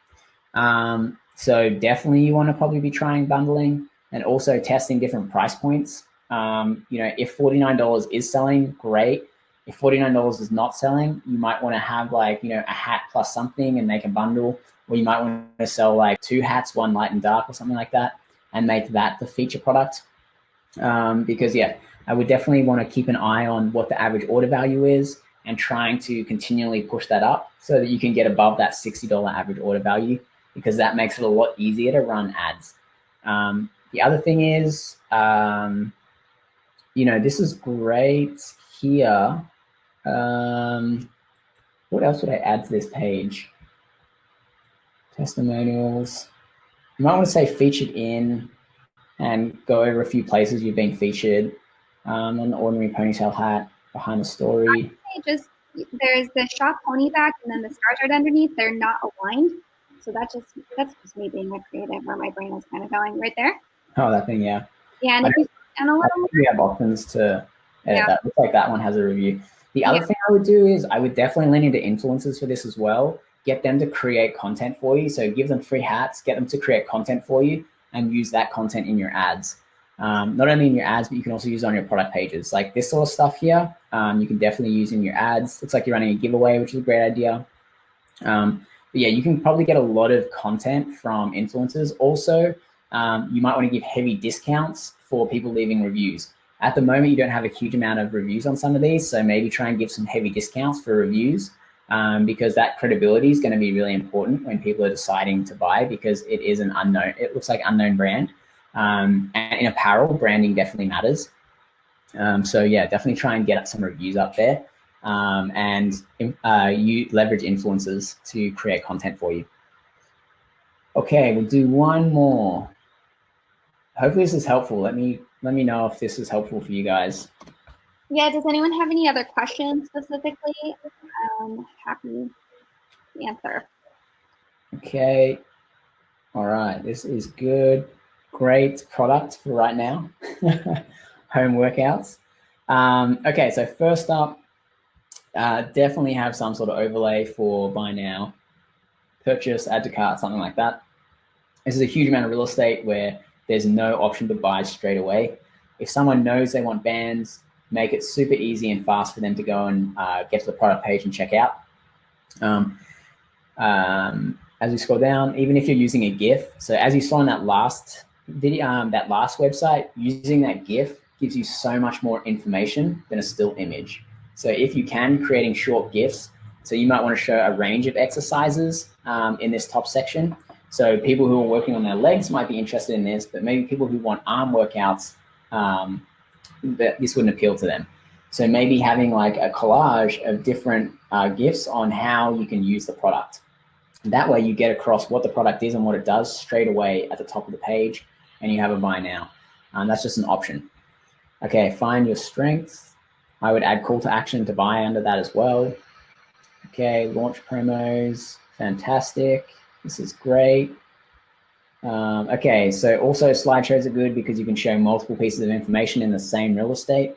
So definitely you want to probably be trying bundling and also testing different price points. If $49 is selling, great. If $49 is not selling, you might want to have like, a hat plus something and make a bundle, or you might want to sell like 2 hats, 1 light and dark or something like that, and make that the feature product. Because yeah, I would definitely want to keep an eye on what the average order value is and trying to continually push that up so that you can get above that $60 average order value. because that makes it a lot easier to run ads. The other thing is, this is great here. What else would I add to this page? Testimonials. You might want to say featured in and go over a few places you've been featured. An ordinary ponytail hat, behind the story. Just there's the shop pony back and then the stars right underneath. They're not aligned. So that's just me being a creative where my brain is kind of going right there. Oh, that thing, yeah. Yeah, and if you and a little more. We have options to edit that. Looks like that one has a review. The other thing I would do is I would definitely lean into influencers for this as well. Get them to create content for you. So give them free hats, get them to create content for you and use that content in your ads. Not only in your ads, but you can also use it on your product pages. Like this sort of stuff here, you can definitely use in your ads. Looks like you're running a giveaway, which is a great idea. But yeah, you can probably get a lot of content from influencers. Also, you might want to give heavy discounts for people leaving reviews. At the moment, you don't have a huge amount of reviews on some of these, so maybe try and give some heavy discounts for reviews because that credibility is going to be really important when people are deciding to buy because it is an unknown, it looks like unknown brand. And in apparel, branding definitely matters. So yeah, definitely try and get some reviews up there and you leverage influencers to create content for you. Okay, we'll do one more. Hopefully this is helpful. Let me know if this is helpful for you guys. Yeah, does anyone have any other questions specifically? Happy to answer. Okay. All right, this is good. Great product for right now. Home workouts. Okay, so first up, definitely have some sort of overlay for buy now, purchase, add to cart, something like that. This is a huge amount of real estate where there's no option to buy straight away. If someone knows they want bands, make it super easy and fast for them to go and get to the product page and check out. As we scroll down, even if you're using a GIF, so as you saw in that last video, that last website, using that GIF gives you so much more information than a still image. So if you can, creating short GIFs, so you might want to show a range of exercises in this top section. So people who are working on their legs might be interested in this, but maybe people who want arm workouts, this wouldn't appeal to them. So maybe having like a collage of different GIFs on how you can use the product. That way you get across what the product is and what it does straight away at the top of the page, and you have a buy now. That's just an option. Okay, find your strengths. I would add call to action to buy under that as well. Okay, launch promos, fantastic. This is great. Okay, so also slideshows are good because you can show multiple pieces of information in the same real estate.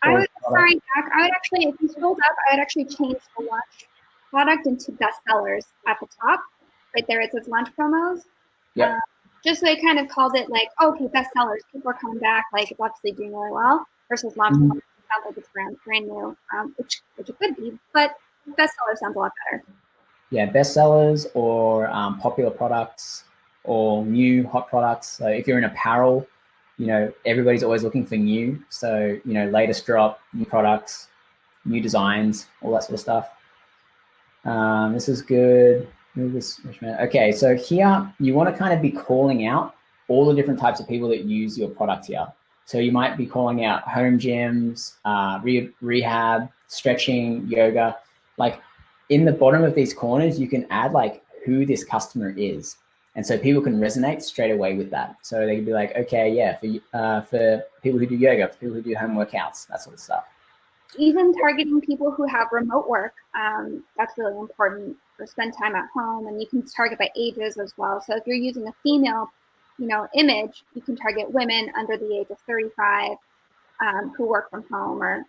Sorry, Jack, I would actually, if you scrolled up, I would actually change the launch product into bestsellers at the top. Right there, it says launch promos. Yep. Just so it kind of calls it like, okay, bestsellers, people are coming back, like it's obviously doing really well, versus launch promos, sounds like it's brand new, which it could be, but bestseller sounds a lot better. Yeah, bestsellers or popular products or new hot products. So if you're in apparel, everybody's always looking for new. So, latest drop, new products, new designs, all that sort of stuff. This is good. Okay, so here you want to kind of be calling out all the different types of people that use your product here. So you might be calling out home gyms, rehab, stretching, yoga. Like in the bottom of these corners, you can add like who this customer is. And so people can resonate straight away with that. So they can be like, okay, yeah, for people who do yoga, for people who do home workouts, that sort of stuff. Even targeting people who have remote work, that's really important, or spend time at home, and you can target by ages as well. So if you're using a female, image, you can target women under the age of 35 who work from home or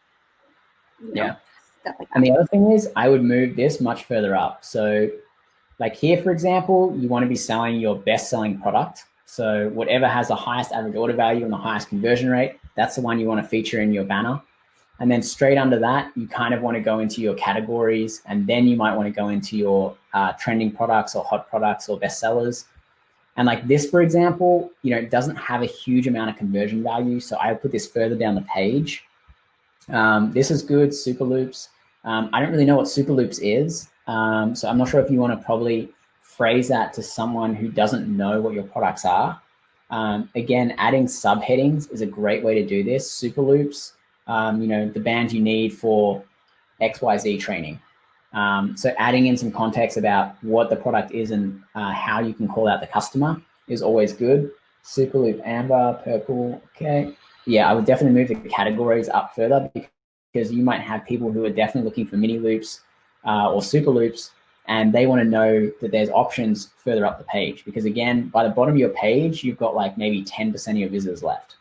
stuff like that. And the other thing is, I would move this much further up. So like here, for example, you want to be selling your best-selling product. So whatever has the highest average order value and the highest conversion rate, that's the one you want to feature in your banner. And then straight under that, you kind of want to go into your categories, and then you might want to go into your trending products or hot products or bestsellers. And like this, for example, it doesn't have a huge amount of conversion value. So I would put this further down the page. This is good, Super Loops. I don't really know what Super Loops is. So I'm not sure if you want to probably phrase that to someone who doesn't know what your products are, again, adding subheadings is a great way to do this. Super loops, the band you need for XYZ training. So adding in some context about what the product is and how you can call out the customer is always good. Super loop, amber, purple, okay. Yeah, I would definitely move the categories up further because you might have people who are definitely looking for mini loops or super loops, and they want to know that there's options further up the page, because again, by the bottom of your page, you've got like maybe 10% of your visitors left.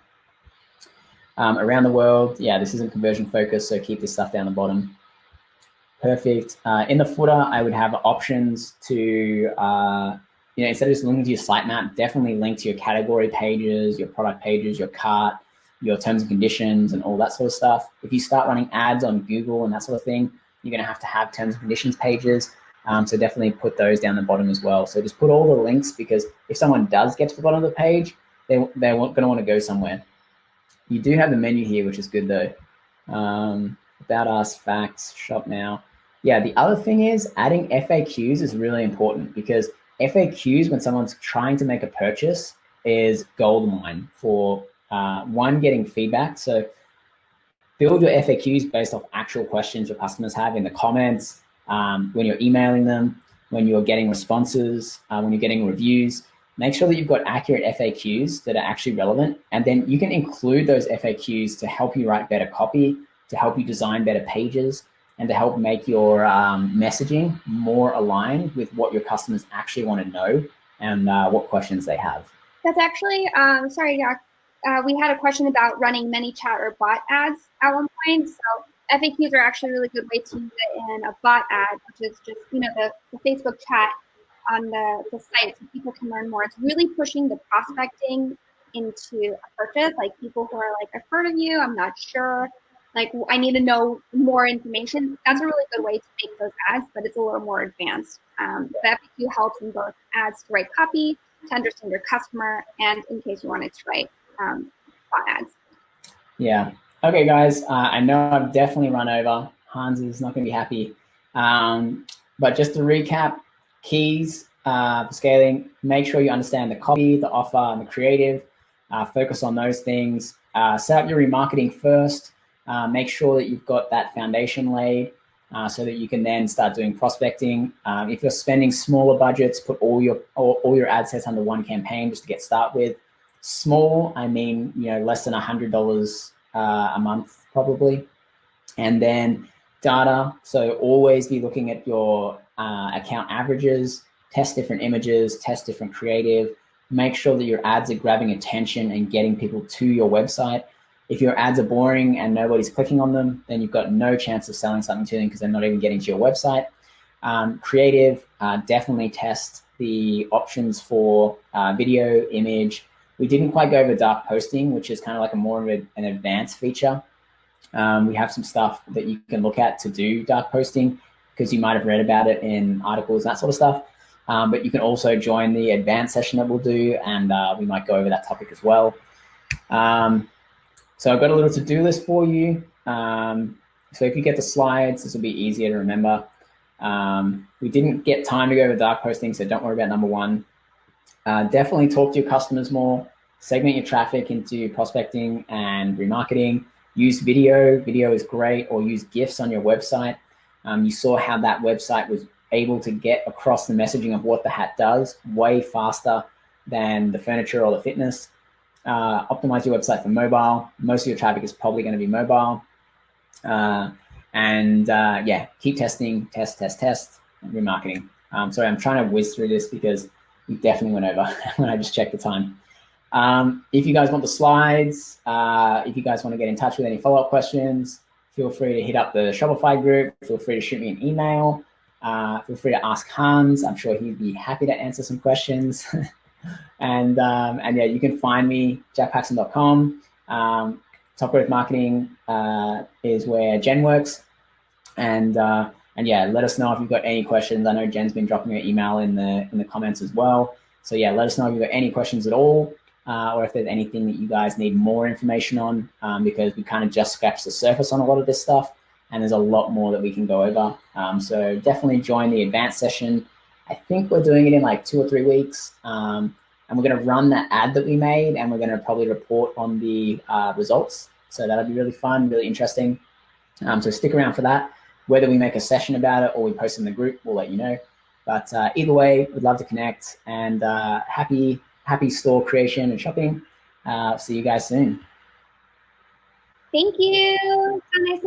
Around the world, yeah, this isn't conversion focused, so keep this stuff down the bottom. Perfect. In the footer, I would have options to, instead of just linking to your sitemap, definitely link to your category pages, your product pages, your cart, your terms and conditions, and all that sort of stuff. If you start running ads on Google and that sort of thing, you're going to have terms and conditions pages. So definitely put those down the bottom as well. So just put all the links, because if someone does get to the bottom of the page, they're going to want to go somewhere. You do have the menu here, which is good though. About us, facts, shop now. Yeah, the other thing is adding FAQs is really important, because FAQs, when someone's trying to make a purchase, is gold mine for one, getting feedback. So build your FAQs based off actual questions your customers have in the comments, when you're emailing them, when you're getting responses, when you're getting reviews. Make sure that you've got accurate FAQs that are actually relevant, and then you can include those FAQs to help you write better copy, to help you design better pages, and to help make your messaging more aligned with what your customers actually want to know and what questions they have. That's actually, sorry, Jack. We had a question about running ManyChat or bot ads at one point. So FAQs are actually a really good way to use it in a bot ad, which is just, the Facebook chat on the site, so people can learn more. It's really pushing the prospecting into a purchase, like people who are like, I've heard of you, I'm not sure, like I need to know more information. That's a really good way to make those ads, but it's a little more advanced. The FAQ helps in both ads to write copy, to understand your customer, and in case you wanted to write bot ads. Yeah. Okay, guys, I know I've definitely run over. Hans is not going to be happy. But just to recap, keys for scaling: make sure you understand the copy, the offer, and the creative. Focus on those things. Set up your remarketing first. Make sure that you've got that foundation laid so that you can then start doing prospecting. If you're spending smaller budgets, put all your ad sets under one campaign just to get started with. Small, I mean, less than $100 a month probably. And then data. So always be looking at your account averages, test different images, test different creative. Make sure that your ads are grabbing attention and getting people to your website. If your ads are boring and nobody's clicking on them, then you've got no chance of selling something to them because they're not even getting to your website. Creative, definitely test the options for video, image. We didn't quite go over dark posting, which is kind of like more of an advanced feature. We have some stuff that you can look at to do dark posting, because you might have read about it in articles, that sort of stuff. But you can also join the advanced session that we'll do, and we might go over that topic as well. So I've got a little to-do list for you. So if you get the slides, this will be easier to remember. We didn't get time to go over dark posting, so don't worry about number one. Definitely talk to your customers more. Segment your traffic into prospecting and remarketing. Use video. Video is great, or use GIFs on your website. You saw how that website was able to get across the messaging of what the hat does way faster than the furniture or the fitness. Optimize your website for mobile. Most of your traffic is probably going to be mobile. Yeah, keep testing, test, remarketing. Sorry, I'm trying to whiz through this because we definitely went over when I just checked the time. If you guys want the slides, if you guys want to get in touch with any follow-up questions, feel free to hit up the Shopify group. Feel free to shoot me an email. Feel free to ask Hans. I'm sure he'd be happy to answer some questions. And yeah, you can find me, jackpaxton.com. Top Growth Marketing is where Jen works. And yeah, let us know if you've got any questions. I know Jen's been dropping her email in the comments as well. So yeah, let us know if you've got any questions at all, or if there's anything that you guys need more information on, because we kind of just scratched the surface on a lot of this stuff, and there's a lot more that we can go over. So definitely join the advanced session. I think we're doing it in like 2 or 3 weeks. And we're going to run that ad that we made, and we're going to probably report on the results. So that'll be really fun, really interesting. So stick around for that. Whether we make a session about it or we post in the group, we'll let you know. But either way, we'd love to connect, and happy store creation and shopping. See you guys soon. Thank you. So nice